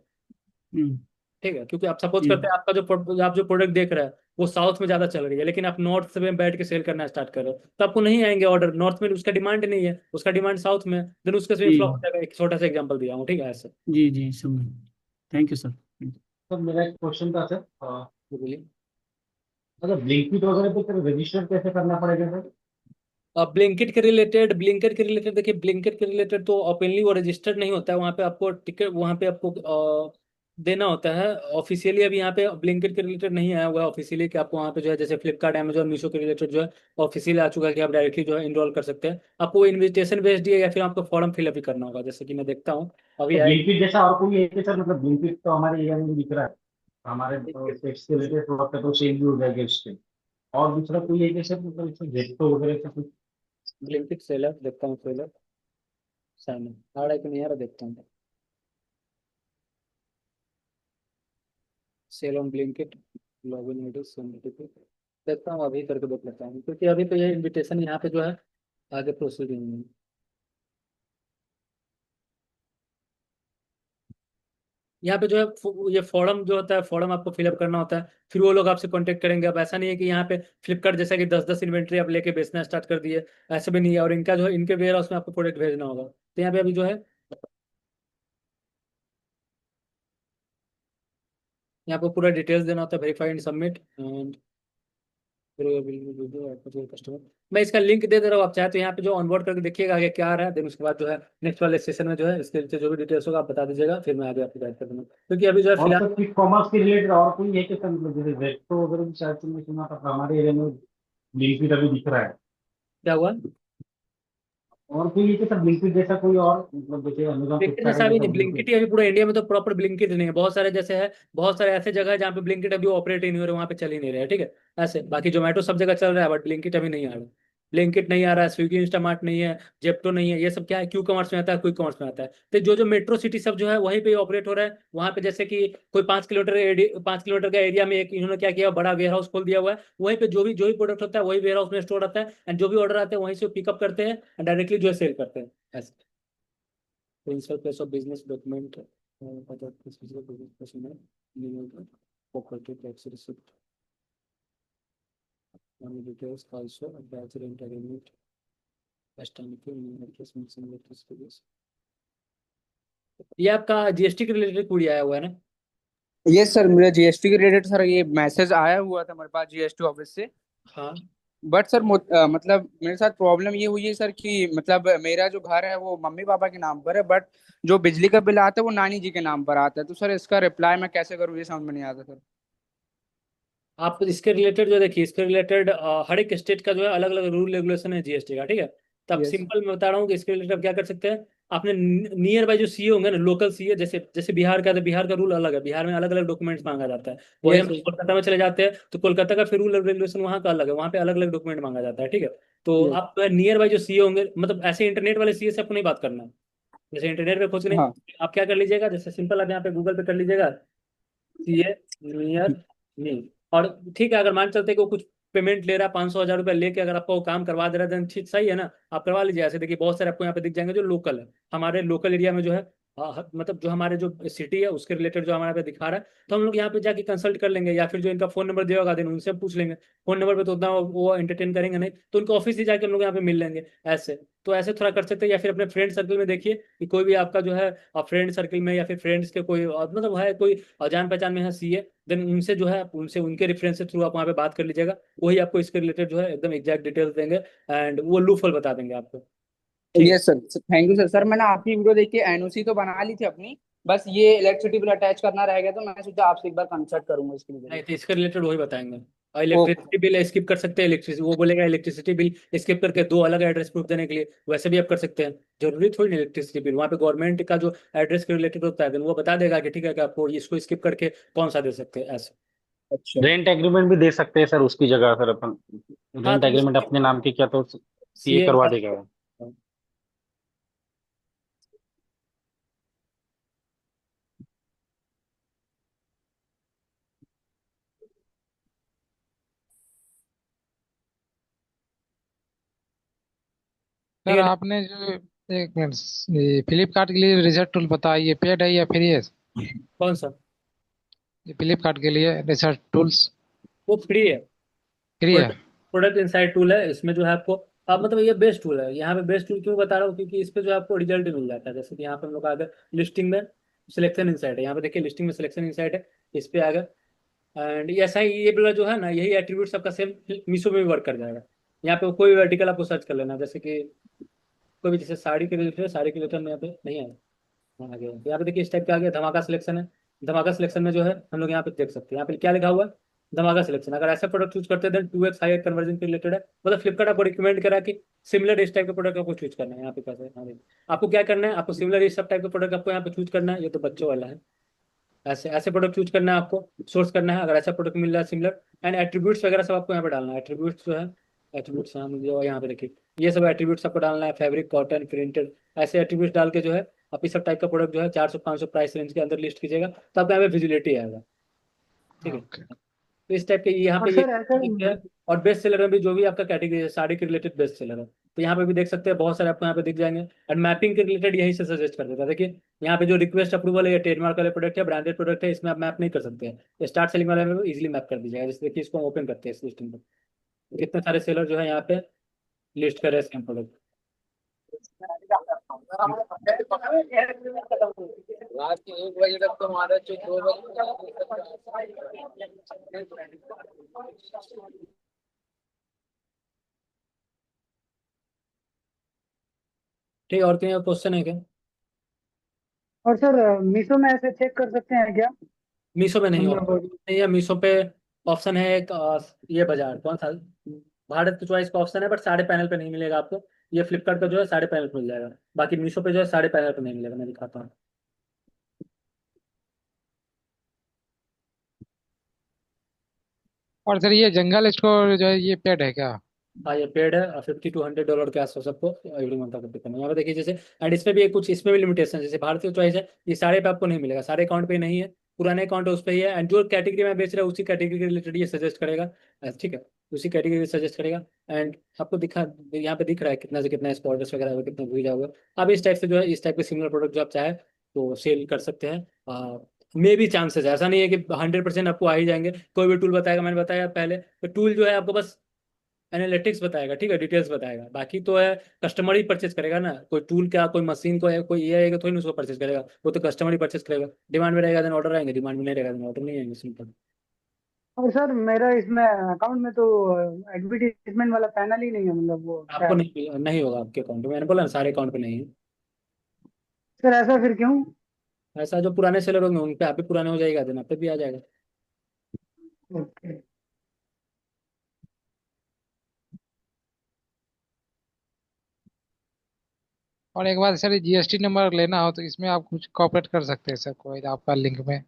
हम्म, ठीक है। क्योंकि आप सपोज जी करते हैं आपका आप जो प्रोडक्ट देख रहे हैं वो साउथ में ज्यादा चल रही है, लेकिन आप नॉर्थ में बैठ के सेल करना स्टार्ट कर रहे हो तो आपको नहीं आएंगे ऑर्डर, नॉर्थ में उसका डिमांड नहीं है, उसका डिमांड साउथ में, देन उसके से फ्लॉप हो जी जाएगा। एक छोटा सा एग्जांपल दिया हूँ, ठीक है ऐसे। जी जी समझ। Thank you sir. सर मेरा एक क्वेश्चन था सर, बोलिए। मतलब ब्लिंकिट वगैरह पे सर रजिस्टर कैसे करना पड़ेगा सर? अब ब्लिंकेट के रिलेटेड देखिए, ब्लिंकेट के रिलेटेड तो ओपनली वो रजिस्टर्ड नहीं होता है, वहाँ पे आपको टिकट, वहाँ पे आपको देना होता है ऑफिशियली। अभी यहाँ पे ब्लिंकेट के रिलेटेड नहीं आया हुआ है ऑफिशियली कि आपको वहाँ पे जो है जैसे फ्लिपकार्ट, अमेजोन, मीशो के रिलेटेड जो है ऑफिशियली आ चुका है कि आप डायरेक्टली जो है इनरोल कर सकते हैं। आपको इनविटेशन भेज दिया या फिर आपको फॉर्म फिलअप ही करना होगा, जैसे कि मैं देखता हूँ अभी तो आए। ब्लिंकिट जैसा और कोई है क्या सर? मतलब ब्लिंकिट तो हमारे एरिया में भी दिख रहा है, हमारे टेक्स के रिलेटेड प्रोडक्ट है तो सेल भी हो जाएगा इससे। और दूसरा कोई है क्या सर, मतलब इसमें जेप्टो वगैरह का कुछ? ब्लिंकिट सेलर देखता हूँ, सेलर साइन आ रहा है कि नहीं आ रहा, देखता हूँ। Sale on Blinkit, login ID, देखता हूँ अभी करके देख लेता हूँ, क्योंकि अभी तो ये इनविटेशन यहाँ पे जो है आगे प्रोसीडिंग में है। यहाँ पे जो है ये फॉर्म जो होता है, फॉर्म आपको फिलअप करना होता है, फिर वो लोग आपसे कांटेक्ट करेंगे। अब ऐसा नहीं है कि यहाँ पे फ्लिपकार्ट जैसा कि 10-10 इन्वेंट्री आप लेके बेचना स्टार्ट कर दिए, ऐसा भी नहीं है। और इनका जो है इनके वेयर हाउस में आपको प्रोडक्ट भेजना होगा, तो यहाँ पे अभी जो है यहाँ पे पूरा डिटेल्स देना होता है, verify and submit and customer. मैं इसका लिंक दे दे रहा हूँ, आप चाहे तो यहाँ पे जो ऑनबोर्ड करके देखिएगा आगे क्या आ रहा है, देन उसके बाद जो है नेक्स्ट वाले सेशन में जो है इसके नीचे जो भी डिटेल्स होगा आप बता दीजिएगा, फिर मैं आगे आपको गाइड कर दूंगा, क्योंकि अभी जो है और फिलहाल। सर क्विक कॉमर्स के रिलेटेड और कोई है क्या सर? मतलब जैसे जेप्टो वगैरह भी शायद तुमने सुना था, पर हमारे एरिया में ब्लिंकिट अभी दिख रहा है। क्या हुआ? और कोई है क्या सर ब्लिंकिट जैसा कोई और, मतलब जैसे अमेजोन ब्लिंकिट फ्लिपकार्ट जैसा है अभी जैसा नहीं, ब्लिंकिट ब्लिंकिट? ही अभी पूरा इंडिया में तो प्रॉपर ब्लिंकिट नहीं है, बहुत सारे जैसे है, बहुत सारे ऐसे जगह है जहाँ पे ब्लिंकिट अभी ऑपरेट ही नहीं हो रहे, वहाँ पे चल ही नहीं रहे, ठीक है। ऐसे बाकी जोमेटो सब जगह चल रहा है, बट ब्लिंकिट अभी नहीं आ रहा। ब्लिंकिट नहीं आ रहा है, स्विगी इंस्टामार्ट नहीं है, जेप्टो नहीं है, ये सब क्या है क्यू कॉमर्स में आता है, क्विक कॉमर्स में आता है। तो जो जो मेट्रो सिटी सब जो है वहीं पे ऑपरेट हो रहा है, वहाँ पे जैसे कि कोई 5 किलोमीटर का एरिया में एक इन्होंने क्या किया, बड़ा वेयर हाउस खोल दिया हुआ है, वहीं पे जो भी प्रोडक्ट होता है वही वेयर हाउस में स्टोर रहता है, एंड जो भी ऑर्डर आते हैं वहीं से पिकअप करते हैं एंड डायरेक्टली जो है सेल करते हैं ऐसे। Principal place of business document, other physical business personnel, email, property tax receipt, money details also, advance rent agreement, estimate adjustment electricity. ये आपका जीएसटी के रिलेटेड पूरी आया हुआ है ना? ये सर मेरा जीएसटी के रिलेटेड सर ये मैसेज आया हुआ था मेरे पास जीएसटी ऑफिस से। हाँ। बट सर मतलब मेरे साथ प्रॉब्लम ये हुई है सर कि मतलब मेरा जो घर है वो मम्मी पापा के नाम पर है, बट जो बिजली का बिल आता है वो नानी जी के नाम पर आता है। तो सर इसका रिप्लाई मैं कैसे करूँ ये समझ में नहीं आता सर। आप इसके रिलेटेड जो देखिए, इसके रिलेटेड हर एक स्टेट का जो है अलग अलग रूल रेगुलेशन है जीएसटी का, ठीक है। तो आप यस। सिंपल मैं बता रहा हूँ कि इसके रिलेटेड आप क्या कर सकते हैं। आपने नियर बाय जो सीए होंगे ना, लोकल सीए, जैसे जैसे बिहार का, तो बिहार का रूल अलग है, बिहार में अलग अलग डॉक्यूमेंट्स मांगा जाता है। वही हम यस। कोलकाता में चले जाते हैं तो कोलकाता का फिर रूल रेगुलेशन वहाँ का अलग है, वहाँ पे अलग अलग डॉक्यूमेंट मांगा जाता है, ठीक है। तो यस। आप नियर बाय जो सीए होंगे, मतलब ऐसे इंटरनेट वाले सीए से आपको नहीं बात करना है। जैसे इंटरनेट पे खोजने हाँ। आप क्या कर लीजिएगा, जैसे सिंपल आप यहाँ पे गूगल पे कर लीजिएगा सीए नियर मी, और ठीक है, अगर मान चलते हैं कि वो कुछ पेमेंट ले रहा है 500-1000 रुपया लेके, अगर आपको वो काम करवा दे रहा है then ठीक सही है ना, आप करवा लीजिए। ऐसे देखिए बहुत सारे आपको यहाँ पे दिख जाएंगे जो लोकल है, हमारे लोकल एरिया में जो है, मतलब जो हमारे जो सिटी है उसके रिलेटेड जो हमारे पे दिखा रहा है, तो हम लोग यहाँ पे जाके कंसल्ट कर लेंगे, या फिर जो इनका फोन नंबर दिया होगा दिन उनसे पूछ लेंगे। फोन नंबर पे तो उतना वो एंटरटेन करेंगे नहीं, तो उनके ऑफिस ही जाके हम लोग यहाँ पे मिल लेंगे ऐसे। तो ऐसे थोड़ा कर सकते हैं, या फिर अपने फ्रेंड सर्कल में देखिए कि कोई भी आपका जो है फ्रेंड सर्कल में या फिर फ्रेंड्स के कोई मतलब है कोई जान पहचान में है सीए, देन उनसे जो है उनसे उनके रेफरेंस के थ्रू आप वहाँ पे बात कर लीजिएगा, वही आपको इसके रिलेटेड जो है एकदम एग्जैक्ट डिटेल्स देंगे एंड वो लूफल बता देंगे आपको, ठीक है। Yes sir, thank you sir. Sir मैंने आपकी वीडियो देख के एनओसी तो बना ली थी अपनी, बस ये इलेक्ट्रिसिटी बिल अटैच करना रह गया, तो मैं सोचा आपसे एक बार कंसल्ट करूंगा इसके नहीं लिए। तो इसके रिलेटेड वही बताएंगे। और ओके। इलेक्ट्रिसिटी बिल स्किप कर सकते हैं, इलेक्ट्रिसिटी वो बोलेगा इलेक्ट्रिसिटी बिल स्किप करके दो अलग एड्रेस प्रूफ देने के लिए, वैसे भी आप कर सकते हैं। जरूरी थोड़ी नहीं इलेक्ट्रिसिटी बिल, वहाँ पे गवर्नमेंट का जो एड्रेस के रिलेटेड होता है then वो बता देगा कि ठीक है कि आपको इसको स्किप करके कौन सा दे सकते हैं ऐसे। अच्छा। रेंट एग्रीमेंट भी दे सकते हैं सर उसकी जगह, सर अपन हाँ रेंट तो एग्रीमेंट अपने नाम की किया तो सीए सीए करवा देगा वो। ठीक सर है ना। आपने जो, एक मिनट, ये फ्लिपकार्ट के लिए रिसर्च टूल बताया, ये पेड है या फ्री है? कौन सा? ये फ्लिपकार्ट के लिए रिसर्च टूल्स वो फ्री है। फ्री है? प्रोडक्ट प्रोडक्ट इंसाइट टूल है, इसमें जो है आपको अब मतलब ये बेस्ट टूल है। यहाँ पे बेस्ट टूल क्यों बता रहा हूँ, क्योंकि इस पे जो है आपको रिजल्ट मिल जाता है। जैसे कि यहाँ पे हम लोग अगर लिस्टिंग में सिलेक्शन इंसाइट है, यहाँ पे देखिए लिस्टिंग में सिलेक्शन इंसाइट है, इस पे आ गया। एंड ऐसा ही ये वाला जो है ना, यही एट्रीब्यूट्स आपका सेम मीशो में भी वर्क कर जाएगा। यहाँ पे कोई वर्टिकल आपको सर्च कर लेना, जैसे कि कोई भी, जैसे साड़ी के रिलेटेड, साड़ी के रिलेटेड में यहाँ पे नहीं है। हाँ, आ गया यहाँ पे, देखिए इस टाइप का आ गया, धमाका सिलेक्शन है। धमाका सिलेक्शन में जो है हम लोग यहाँ पे देख सकते हैं, यहाँ पे क्या लिखा हुआ है, धमाका सिलेक्शन। अगर ऐसा प्रोडक्ट चूज करते हैं देन 2x हायर कन्वर्जन के रिलेटेड है। मतलब फ्लिपकार्ट आपको रिकमेंड करा कि सिमिलर इस टाइप के प्रोडक्ट आपको चूज करना है। यहाँ पे कैसे, हाँ देखिए। आपको क्या करना है, आपको सिमिलर इस सब टाइप के प्रोडक्ट आपको यहाँ पे चूज करना है। ये तो बच्चों वाला है। ऐसे ऐसे प्रोडक्ट चूज करना है आपको, सोर्स करना है अगर ऐसा प्रोडक्ट मिल रहा है सिमिलर। एंड एट्रीब्यूट्स वगैरह सब आपको यहाँ पे डालना है। एट्रीब्यूट्स जो है, एट्रीब्यूट्स हम जो यहाँ पे देखिए, ये सब एट्रीब्यूट्स आपको डालना है। फैब्रिक, कॉटन, प्रिंटेड, ऐसे एट्रीब्यूट्स डाल के जो है आप इस सब टाइप का प्रोडक्ट जो है 400-500 प्राइस रेंज के अंदर लिस्ट कीजिएगा, तो आपको यहाँ पे विजिबिलिटी आएगा। ठीक है, ओके। तो इस टाइप के यहाँ पे और ये सर ऐसा दिखते हैं। और बेस्ट सेलर में भी जो भी आपका कैटेगरी है, साड़ी के रिलेटेड बेस्ट सेलर है, तो यहाँ पे भी देख सकते हैं, बहुत सारे आपको यहाँ पे दिख जाएंगे। एंड मैपिंग के रिलेटेड यही से सजेस्ट कर देता है। देखिए यहाँ पे जो रिक्वेस्ट अप्रूवल है, ये ट्रेडमार्क वाले प्रोडक्ट है, ब्रांडेड प्रोडक्ट है, इसमें आप मैप नहीं कर सकते हैं। स्टार्ट सेलिंग वाले में इजीली मैप कर दीजिएगा। जैसे देखिए इसको ओपन करते हैं इस लिस्टिंग पर, कितने सारे सेलर जो है यहाँ पे लिस्ट कर रहे हैं सेम प्रोडक्ट। रात के 1 बजे तक तो हमारा जो 2 बजे। ठीक है, और कहीं क्वेश्चन है क्या? और सर मीशो में ऐसे चेक कर सकते हैं क्या? मीशो में नहीं, ऑप्शन मतलब नहीं है मीशो पे। ऑप्शन है एक ये बाजार कौन सा, भारत की चॉइस का ऑप्शन है, बट सारे पैनल पे नहीं मिलेगा आपको। ये फ्लिपकार्ट का जो है सारे पैनल पे मिल जाएगा, बाकी मीशो पे जो है सारे पैनल पे नहीं मिलेगा। मैं दिखाता हूँ। और सर ये जंगल स्टोर जो है ये पेड है क्या? हाँ, ये पेड है, $50 to $100 के आसपास सबको एवरी मंथ आपको पे करना है। यहाँ पे देखिए जैसे, एंड इसमें भी कुछ, इसमें भी लिमिटेशन है। जैसे भारतीय चॉइस है, ये सारे पे आपको नहीं मिलेगा, सारे अकाउंट पे नहीं है, पुराने अकाउंट है उस पर ही है। एंड जो कैटेगरी में बेच रहा है उसी कैटेगरी के रिलेटेड ये सजेस्ट करेगा। ठीक है, उसी कैटेगरी सजेस्ट करेगा। एंड आपको दिखा, यहाँ पे दिख रहा है कितना से कितना इसका ऑर्डर्स वगैरह होगा, कितना व्यूज होगा। आप इस टाइप से जो है, इस टाइप के सिमिलर प्रोडक्ट जो आप चाहे तो सेल कर सकते हैं। मे भी चांसेस है, ऐसा नहीं है कि 100% आपको आ ही जाएंगे। कोई भी टूल बताएगा, मैंने बताया पहले, तो टूल जो है आपको बस एनालिटिक्स बताएगा, ठीक है, डिटेल्स बताएगा। बाकी तो है कस्टमर ही परचेज करेगा ना। कोई टूल क्या, कोई मशीन को है, कोई ये आएगा थोड़ी ना उसको परचेज करेगा, वो तो कस्टमर ही परचेज करेगा। डिमांड में रहेगा देन ऑर्डर आएंगे, डिमांड में नहीं रहेगा देन ऑर्डर नहीं आएंगे, सिंपल। और सर मेरा इसमें अकाउंट में तो एडवर्टीजमेंट वाला पैनल ही नहीं है, मतलब वो आपको टैब। नहीं, नहीं होगा आपके अकाउंट में, मैंने बोला ना सारे अकाउंट पे नहीं है। सर ऐसा फिर क्यों? ऐसा जो पुराने सेलर होंगे उन पे आप भी पुराने हो जाएगा, देन आप पे भी आ जाएगा। ओके। और एक बात सर, जीएसटी नंबर लेना हो तो इसमें आप कुछ कॉपरेट कर सकते हैं सर, कोई आपका लिंक में?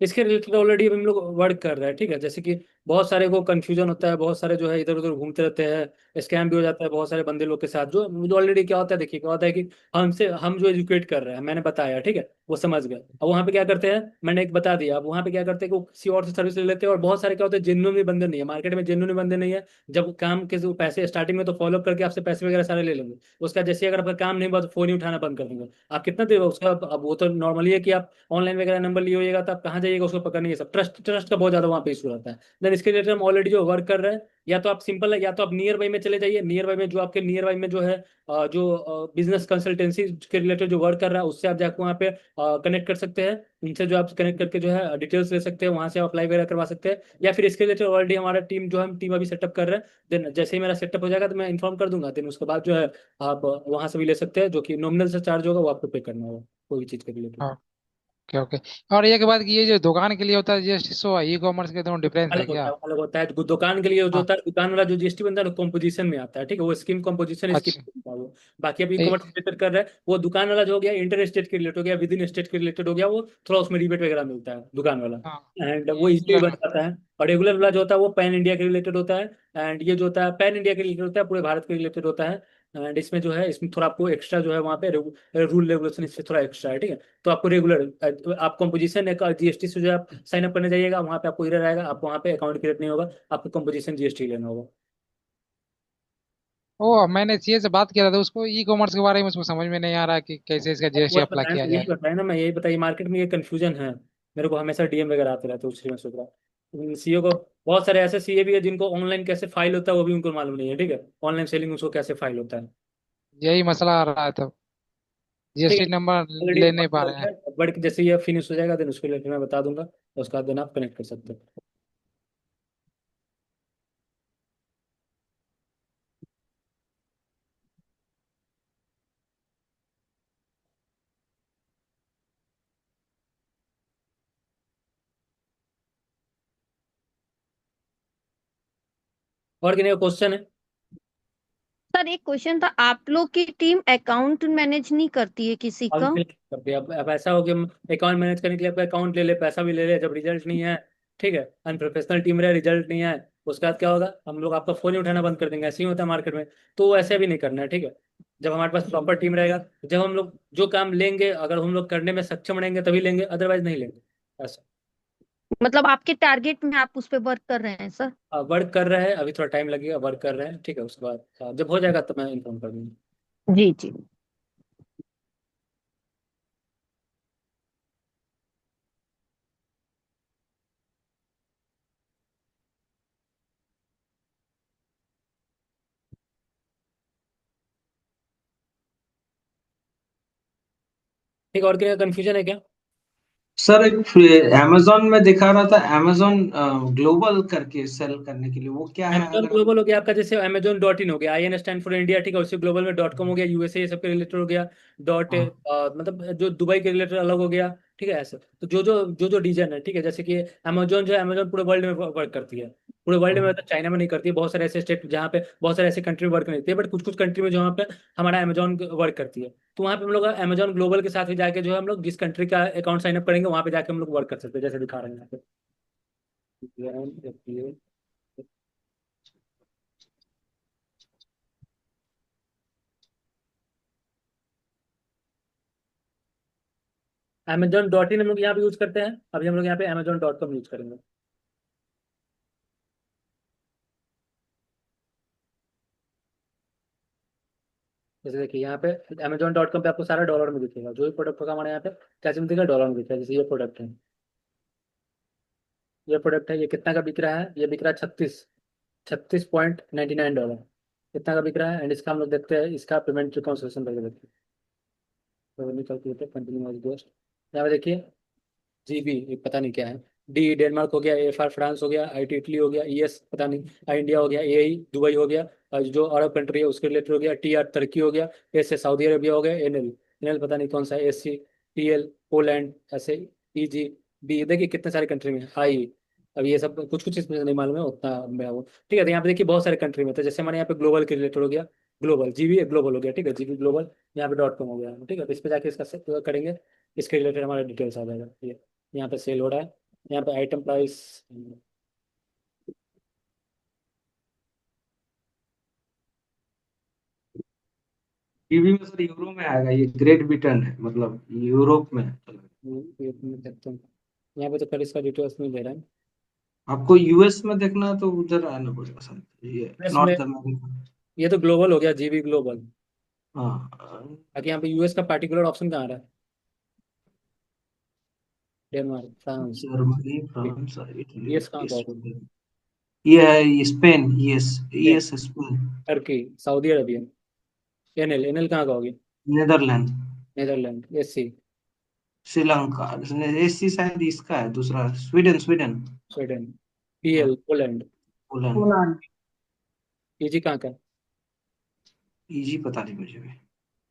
इसके रिलेटेड ऑलरेडी हम लोग वर्क कर रहे हैं। ठीक है, जैसे कि बहुत सारे को कंफ्यूजन होता है, बहुत सारे जो है इधर उधर घूमते रहते हैं, स्कैम भी हो जाता है बहुत सारे बंदे लोग के साथ। जो ऑलरेडी क्या होता है, देखिए क्या होता है कि हम जो एजुकेट कर रहे हैं, मैंने बताया, ठीक है, वो समझ गए। अब वहाँ पे क्या करते हैं, मैंने एक बता दिया, अब वहाँ पे क्या करते हैं कि वो किसी और से सर्विस ले लेते हैं। और बहुत सारे क्या होते हैं, जेन्युइन भी बंदे नहीं है मार्केट में, जेन्युइन बंदे नहीं है। जब काम के जो पैसे स्टार्टिंग में तो फॉलो करके आपसे पैसे वगैरह सारे ले लेंगे, उसका जैसे अगर आपका काम नहीं हुआ तो फोन ही उठाना बंद कर देंगे। आप कितना देर उसका, अब वो तो नॉर्मली है कि आप ऑनलाइन वगैरह नंबर लिए होइएगा तो आप कहाँ जाइएगा उसको पकड़ने, ये सब ट्रस्ट ट्रस्ट का बहुत ज्यादा वहाँ पे इशू रहता है। देन इसके रिलेटेड हम ऑलरेडी जो वर्क कर रहे हैं, या तो आप सिंपल है, या तो आप नियर बाई में चले जाइए। नियर बाई में जो आपके नियर बाई में जो है जो बिजनेस कंसल्टेंसी के रिलेटेड जो वर्क कर रहा है, उससे आप जाकर वहाँ पे कनेक्ट कर सकते हैं। उनसे जो आप कनेक्ट करके जो है डिटेल्स ले सकते हैं, वहाँ से अप्लाई वगैरह करवा सकते हैं। या फिर इसके रिलेटेड ऑलरेडी हमारा टीम जो है, हम टीम अभी सेटअप कर रहे हैं। देन जैसे ही मेरा सेटअप हो जाएगा तो मैं इन्फॉर्म कर दूंगा। देन उसके बाद जो है आप वहाँ से भी ले सकते हैं, जो कि नॉमिनल से चार्ज होगा वो आपको पे करना होगा कोई भी चीज़ के रिलेटेड। Okay okay. और एक बात कि ये जो दुकान के लिए होता है जीएसटी, सो ई कॉमर्स के दोनों डिफरेंस है अलग होता क्या? है, अलग होता है। दुकान के लिए जो हाँ। होता है, दुकान वाला जो जीएसटी बनता है कॉम्पोजिशन में आता है, ठीक है, वो स्कीम कॉम्पोजिशन स्कीम अच्छा। होता है वो। बाकी अभी ए, कॉमर्स रिलेटेड कर रहे हैं, वो दुकान वाला जो हो गया इंटर स्टेट के रिलेटेड हो गया, विद इन स्टेट के रिलेटेड हो गया, वो थोड़ा उसमें रिबेट वगैरह मिलता है दुकान वाला। हाँ। एंड वो ये इजिली बन जाता है। और रेगुलर वाला जो होता है वो पैन इंडिया के रिलेटेड होता है। एंड ये जो होता है पैन इंडिया के रिलेटेड होता है, पूरे भारत के रिलेटेड होता है। एंड इसमें जो है, इसमें थोड़ा आपको एक्स्ट्रा जो है वहाँ पे रूल रेगुलेशन इससे थोड़ा एक्स्ट्रा है, ठीक है। तो आपको रेगुलर आप कंपोजिशन जीएसटी से जो आप साइन अप करने जाइएगा, वहाँ पे आपको एरर आएगा, आपको वहाँ पे अकाउंट क्रिएट नहीं होगा, आपको कंपोजिशन जीएसटी लेना होगा। ओ, मैंने सीए से बात किया था तो उसको ई कॉमर्स के बारे में उसको समझ में नहीं आ रहा कि कैसे इसका जीएसटी वही अप्लाई बताया किया ना, यही जाए। बताया ना, मैं यही बताइए, मार्केट में ये कंफ्यूजन है। मेरे को हमेशा डीएम वगैरह आते रहते हैं, उससे मैं सोच रहा सीए को। बहुत सारे ऐसे सीए भी है जिनको ऑनलाइन कैसे फाइल होता है वो भी उनको मालूम नहीं है, ठीक है, ऑनलाइन सेलिंग उसको कैसे फाइल होता है। यही मसला आ रहा है तब। ठीक जीएसटी है, नंबर ऑलरेडी ले नहीं पा रहे हैं। बट जैसे ये फिनिश हो जाएगा देन उसके रिलेटेड मैं बता दूंगा, तो उसके बाद देन आप कनेक्ट कर सकते हो। और किसी का क्वेश्चन है? सर एक क्वेश्चन था, आप लोग की टीम अकाउंट मैनेज नहीं करती है किसी अकाउंट का? के लिए करते हैं। अब ऐसा हो कि हम अकाउंट मैनेज करने के लिए आपका अकाउंट ले ले, पैसा भी ले ले, जब रिजल्ट नहीं है, ठीक है, अनप्रोफेशनल टीम रहे, रिजल्ट नहीं है, उसके बाद क्या होगा, हम लोग आपका फोन ही उठाना बंद कर देंगे। ऐसे ही होता है मार्केट में। तो ऐसे भी नहीं करना है, ठीक है। जब हमारे पास प्रॉपर टीम रहेगा, जब हम लोग जो काम लेंगे, अगर हम लोग करने में सक्षम रहेंगे तभी लेंगे, अदरवाइज नहीं लेंगे। ऐसा मतलब आपके टारगेट में आप उस पर वर्क कर रहे हैं सर? वर्क कर रहे हैं, अभी थोड़ा टाइम लगेगा, वर्क कर रहे हैं, ठीक है। उसके बाद जब हो जाएगा तो मैं इन्फॉर्म कर दूंगा। जी जी। ठीक है, और क्या कंफ्यूजन है क्या? सर एक अमेजोन में दिखा रहा था, अमेजोन ग्लोबल करके सेल करने के लिए, वो क्या है अमेजोन अगर आप। ग्लोबल हो गया आपका, जैसे अमेजोन.इन हो गया, IN स्टैंड फॉर इंडिया, ठीक है। उससे ग्लोबल में .com हो गया, USA ये सब के रिलेटेड हो गया। हाँ मतलब जो दुबई के रिलेटेड अलग हो गया, ठीक है। ऐसे तो जो रीजन है, ठीक है, जैसे कि अमेजोन जो है, अमेजोन पूरे वर्ल्ड में वर्क करती है। पूरे वर्ल्ड में, हाँ मतलब चाइना में नहीं करती है, बहुत सारे ऐसे स्टेट जहाँ पे, बहुत सारे ऐसे कंट्री वर्क नहीं करती है, बट कुछ कुछ कंट्री में जहाँ पे हमारा अमेजोन वर्क करती है, तो वहाँ पे हम लोग अमेजोन ग्लोबल के साथ भी जाके जो है, हम लोग जिस कंट्री का अकाउंट साइन अप करेंगे वहाँ पे जाके हम लोग वर्क कर सकते हैं, जैसे दिखा रहे हैं यहाँ पे। Amazon.in हम लोग यहाँ पे यूज करते हैं, अभी हम लोग यहाँ पे Amazon.com यूज करेंगे। जैसे देखिए यहाँ पे Amazon.com पे आपको सारा डॉलर में दिखेगा, जो भी प्रोडक्ट होगा हमारे यहाँ पे कैसे में दिखेगा, डॉलर में दिखेगा। जैसे ये प्रोडक्ट है, ये कितना का बिक रहा है, ये बिक रहा है 36.99 डॉलर, कितना का बिक रहा है। एंड इसका हम लोग देखते हैं, इसका पेमेंट रिकॉन्सिलेशन करके देखते हैं, रेवेन्यू कैलकुलेटर कंटिन्यू गोस्ट। यहाँ पे देखिए, GB ये पता नहीं क्या है, D डेनमार्क हो गया, FR फ्रांस हो गया, IT इटली हो गया, ES पता नहीं, इंडिया हो गया, AE दुबई हो गया, और जो अरब कंट्री है उसके रिलेटेड हो गया, TR तुर्की हो गया, S सऊदी अरबिया हो गया, NL पता नहीं कौन सा है, SC TL पोलैंड, ऐसे EGB, देखिए कितने सारे कंट्री में आई। अब ये सब कुछ कुछ इसमें नहीं मालूम है उतना मैं वो, ठीक है। तो यहाँ पे देखिए बहुत सारे कंट्री में, तो जैसे हमारे यहाँ पे ग्लोबल के रिलेटेड हो गया, ग्लोबल GB ग्लोबल हो गया, ठीक है, GB ग्लोबल, यहाँ पे .com हो गया, ठीक है। तो इस पे जाके इसका करेंगे, इसके रिलेटेड हमारा डिटेल्स आ जाएगा। ये यहाँ पे सेल हो रहा है, यहाँ पे आइटम प्राइस, टीवी में सर यूरो में आएगा, ये ग्रेट ब्रिटेन है, मतलब यूरोप में चला। यहाँ पे तो कल इसका डिटेल्स नहीं दे रहा है। आपको यूएस में देखना है तो उधर आना पड़ेगा सर, ये में नॉर्थ अमेरिका। ये तो ग्लोबल हो गया, GB ग्लोबल। हाँ बाकी यहाँ पे US का पार्टिकुलर ऑप्शन कहाँ आ रहा है, Denmark, France, Germany, France, Italy, US कहाँ का होगा, ये है Spain, yes Spain, yes Spain, Turkey, Saudi Arabia, NL कहाँ का होगी, नीदरलैंड, नेदरलैंड, SC श्रीलंका, एसी शायद इसका है दूसरा, स्वीडन स्वीडन, स्वीडन, हाँ, PL Poland, Poland. Poland. EG कहाँ का, इजी पता नहीं मुझे भी।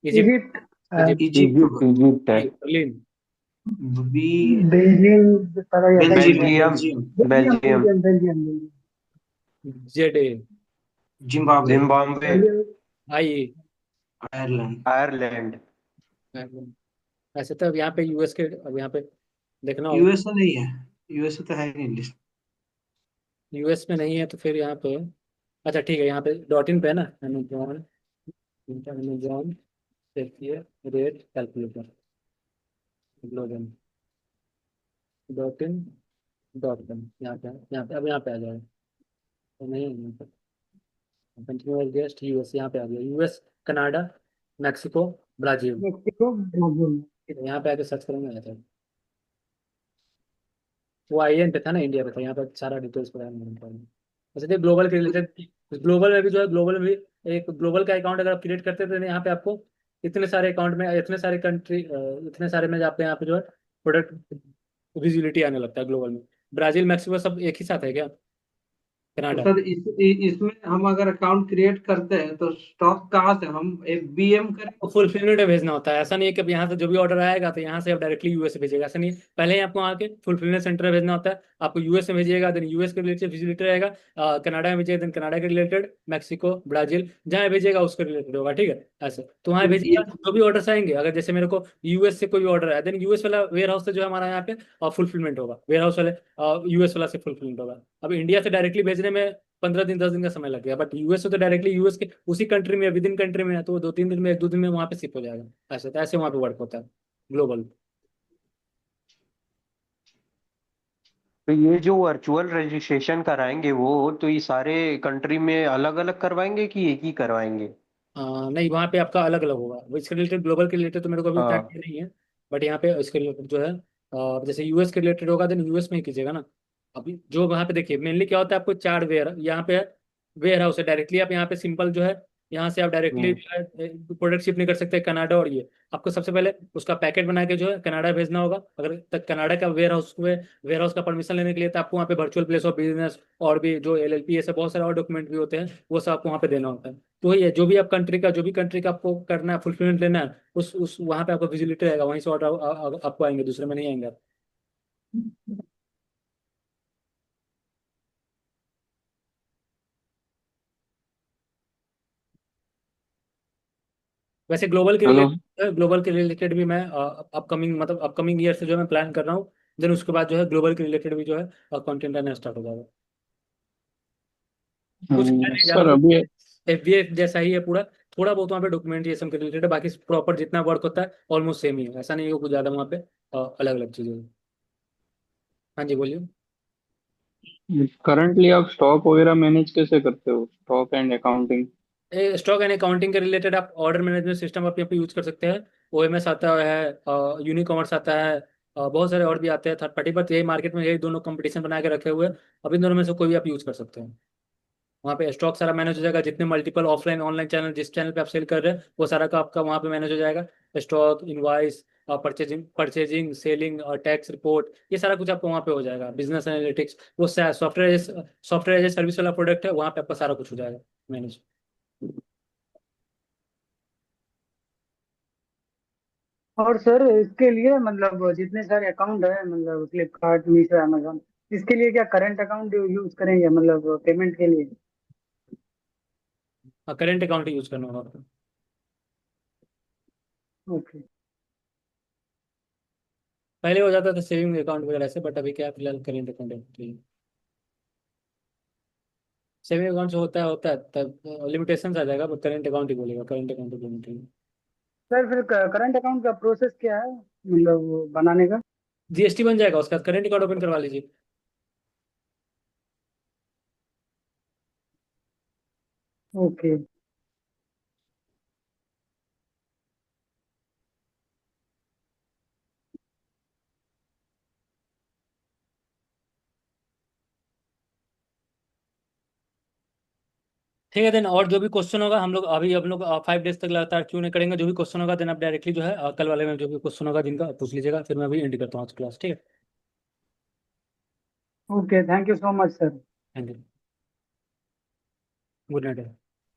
इजिप्ट, इजिप्ट है। इजिप्ट, इजिप्ट, इजिप्ट है। बर्लिन, बी, बेल्जियम सारा या Belgium Belgium, Belgium, Belgium Belgium, Belgium Belgium Belgium ZA, Zimbabwe, Zimbabwe, IE, Ireland, Ireland. ऐसे तो अब यहाँ पे US के, अब यहाँ पे देखना होगा। यूएसए नहीं है, यूएसए तो है ही नहीं लिस्ट। US में नहीं है तो फिर यहाँ पे, अच्छा ठीक है, यहाँ पे .in पे है ना, अमेजॉन, अमेजॉन देखिए, rate calculator, global .in .com, यहाँ पे अब यहाँ पे आ जाएगा, तो नहीं है यहाँ पे, कंटिन्यूअस गेस्ट US, यहाँ पे आ गया, US, Canada, Mexico, Brazil, Mexico Brazil. यहाँ पे आके सर्च करेंगे आ जाएगा। वो IN पे था ना, इंडिया पे था, यहाँ पे सारा डिटेल्स पता नहीं। वैसे तो ग्लोबल के रिलेटेड, ग्लोबल में भी जो है, ग्लोबल में भी एक ग्लोबल का अकाउंट अगर आप क्रिएट करते हैं तो यहाँ पे आपको इतने सारे अकाउंट में, इतने सारे कंट्री, इतने सारे में आपके यहाँ पे जो है प्रोडक्ट विजिबिलिटी आने लगता है ग्लोबल में। ब्राजील, मैक्सिको सब एक ही साथ है क्या? तो कनाडा। सर इसमें हम अगर अकाउंट क्रिएट करते हैं तो स्टॉक कहाँ से हम FBM करें? फुलफिलमेंट में भेजना होता है। ऐसा नहीं है कि अब यहाँ से जो भी ऑर्डर आएगा तो यहाँ से आप डायरेक्टली यूएस भेजिएगा, ऐसा नहीं है। पहले ही आपको आके फुलफिलमेंट सेंटर में भेजना होता है। आपको यूएस में भेजिएगा, देन यूएस के रिलेटेड विजिबिलिटी रहेगा। कनाडा में भेजिएगा, देन कनाडा के रिलेटेड, मैक्सिको, ब्राजील, जहाँ भेजिएगा उसके रिलेटेड होगा, ठीक है। ऐसे तो वहाँ तो भेजिएगा, जो भी ऑर्डर्स आएंगे, अगर जैसे मेरे को यूएस से कोई भी ऑर्डर आया, देन यूएस वाला वेयर हाउस से जो है हमारा यहाँ पे फुलफिलमेंट होगा, वेयर हाउस वाले यूएस वाला से फुलफिलमेंट होगा। अब इंडिया से डायरेक्टली भेजने में 15 दिन 10 दिन का समय लग गया, बट यूएस से तो डायरेक्टली यूएस के उसी कंट्री में, विद इन कंट्री में है, तो वो 2-3 दिन में, 1-2 दिन में वहाँ पे शिप हो जाएगा। ऐसे तो ऐसे वहाँ पे वर्क होता है ग्लोबल। तो ये जो वर्चुअल रजिस्ट्रेशन कराएंगे वो, तो ये सारे कंट्री में अलग अलग करवाएंगे कि एक ही करवाएंगे? नहीं, वहाँ पे आपका अलग अलग होगा। वो इसके रिलेटेड, ग्लोबल के रिलेटेड तो मेरे को अभी उतना हाँ। idea नहीं है, बट यहाँ पे इसके रिलेटेड जो है जैसे यूएस के रिलेटेड होगा, देन यूएस में ही कीजिएगा ना। अभी जो वहाँ पे देखिए मेनली क्या होता है, आपको 4 वेयर यहाँ पे वेयर हाउस है। डायरेक्टली आप यहाँ पे सिंपल जो है, यहाँ से आप डायरेक्टली हम्म। प्रोडक्ट शिप नहीं कर सकते कनाडा। और ये आपको सबसे पहले उसका पैकेट बना के जो है कनाडा भेजना होगा। अगर तक कनाडा का वेयर हाउस का परमिशन लेने के लिए, तो आपको वहाँ पे वर्चुअल प्लेस ऑफ बिजनेस और भी जो LLP, ऐसे बहुत सारे और डॉक्यूमेंट भी होते हैं, वो सब आपको वहाँ पे देना होता है। तो वही है, जो भी कंट्री का आपको करना है, फुलफिलमेंट लेना है, उस वहाँ पे आपको विजिबिलिटी रहेगा, वहीं से ऑर्डर आपको आएंगे, दूसरे में नहीं आएंगे आप। वैसे हेलो। ग्लोबल के रिलेटेड भी मैं अपकमिंग ईयर से जो मैं प्लान कर रहा हूँ। देन उसके बाद जो है ग्लोबल के रिलेटेड भी जो है कंटेंट आना स्टार्ट हो जाएगा। कुछ नहीं ज़्यादा, सर अभी FBA जैसा ही है पूरा। थोड़ा बहुत वहाँ पे डॉक्यूमेंटेशन के रिलेटेड है, बाकी प्रॉपर जितना वर्क होता है ऑलमोस्ट सेम ही है। ऐसा नहीं है कि कुछ ज़्यादा वहाँ पे अलग अलग चीज़ें हैं। हाँ जी, बोलिए। करंटली आप स्टॉक वगैरह मैनेज कैसे करते हो, stock and accounting? Stock and accounting के रिलेटेड आप ऑर्डर मैनेजमेंट सिस्टम आप यहाँ पे यूज कर सकते हैं। OMS आता है, यूनिकॉमर्स आता है, बहुत सारे और भी आते हैं थर्ड पार्टी, बट यही मार्केट में यही दोनों कंपटीशन बना के रखे हुए हैं। अब इन दोनों में से कोई भी आप यूज कर सकते हैं। वहाँ पे स्टॉक सारा मैनेज हो जाएगा, जितने मल्टीपल ऑफलाइन ऑनलाइन चैनल, जिस चैनल पे आप सेल कर रहे हैं, वो सारा का आपका वहाँ पे मैनेज हो जाएगा। स्टॉक, इनवाइस, परचेजिंग, सेलिंग और टैक्स रिपोर्ट, ये सारा कुछ आपको वहाँ पे हो जाएगा। बिजनेस एनालिटिक्स, वो सॉफ्टवेयर एज ए सर्विस वाला प्रोडक्ट है, वहाँ पे आपका सारा कुछ हो जाएगा मैनेज। और सर इसके लिए मतलब जितने सारे अकाउंट है, मतलब फ्लिपकार्ट, मीशो, अमेजोन, इसके लिए क्या करंट अकाउंट यूज करेंगे मतलब पेमेंट के लिए? करेंट अकाउंट यूज करना होगा आपको। ओके। पहले हो जाता था सेविंग अकाउंट वगैरह से, बट अभी क्या फिलहाल करेंट अकाउंट है। सेविंग अकाउंट से होता है तब लिमिटेशन आ जाएगा, बट करेंट अकाउंट ही बोलेगा, करेंट अकाउंट ही बोलेगा। सर फिर करंट अकाउंट का प्रोसेस क्या है मतलब वो बनाने का? GST बन जाएगा, उसका करेंट अकाउंट ओपन करवा लीजिए। ओके। ठीक है, देन और जो भी क्वेश्चन होगा हम लोग 5 डेज तक लगातार Q&A करेंगे। जो भी क्वेश्चन होगा देन आप डायरेक्टली जो है कल वाले में जो भी क्वेश्चन होगा जिनका पूछ लीजिएगा, फिर मैं अभी एंड करता हूँ आज क्लास, ठीक है। Okay, thank you so much sir. Thank you. Good night.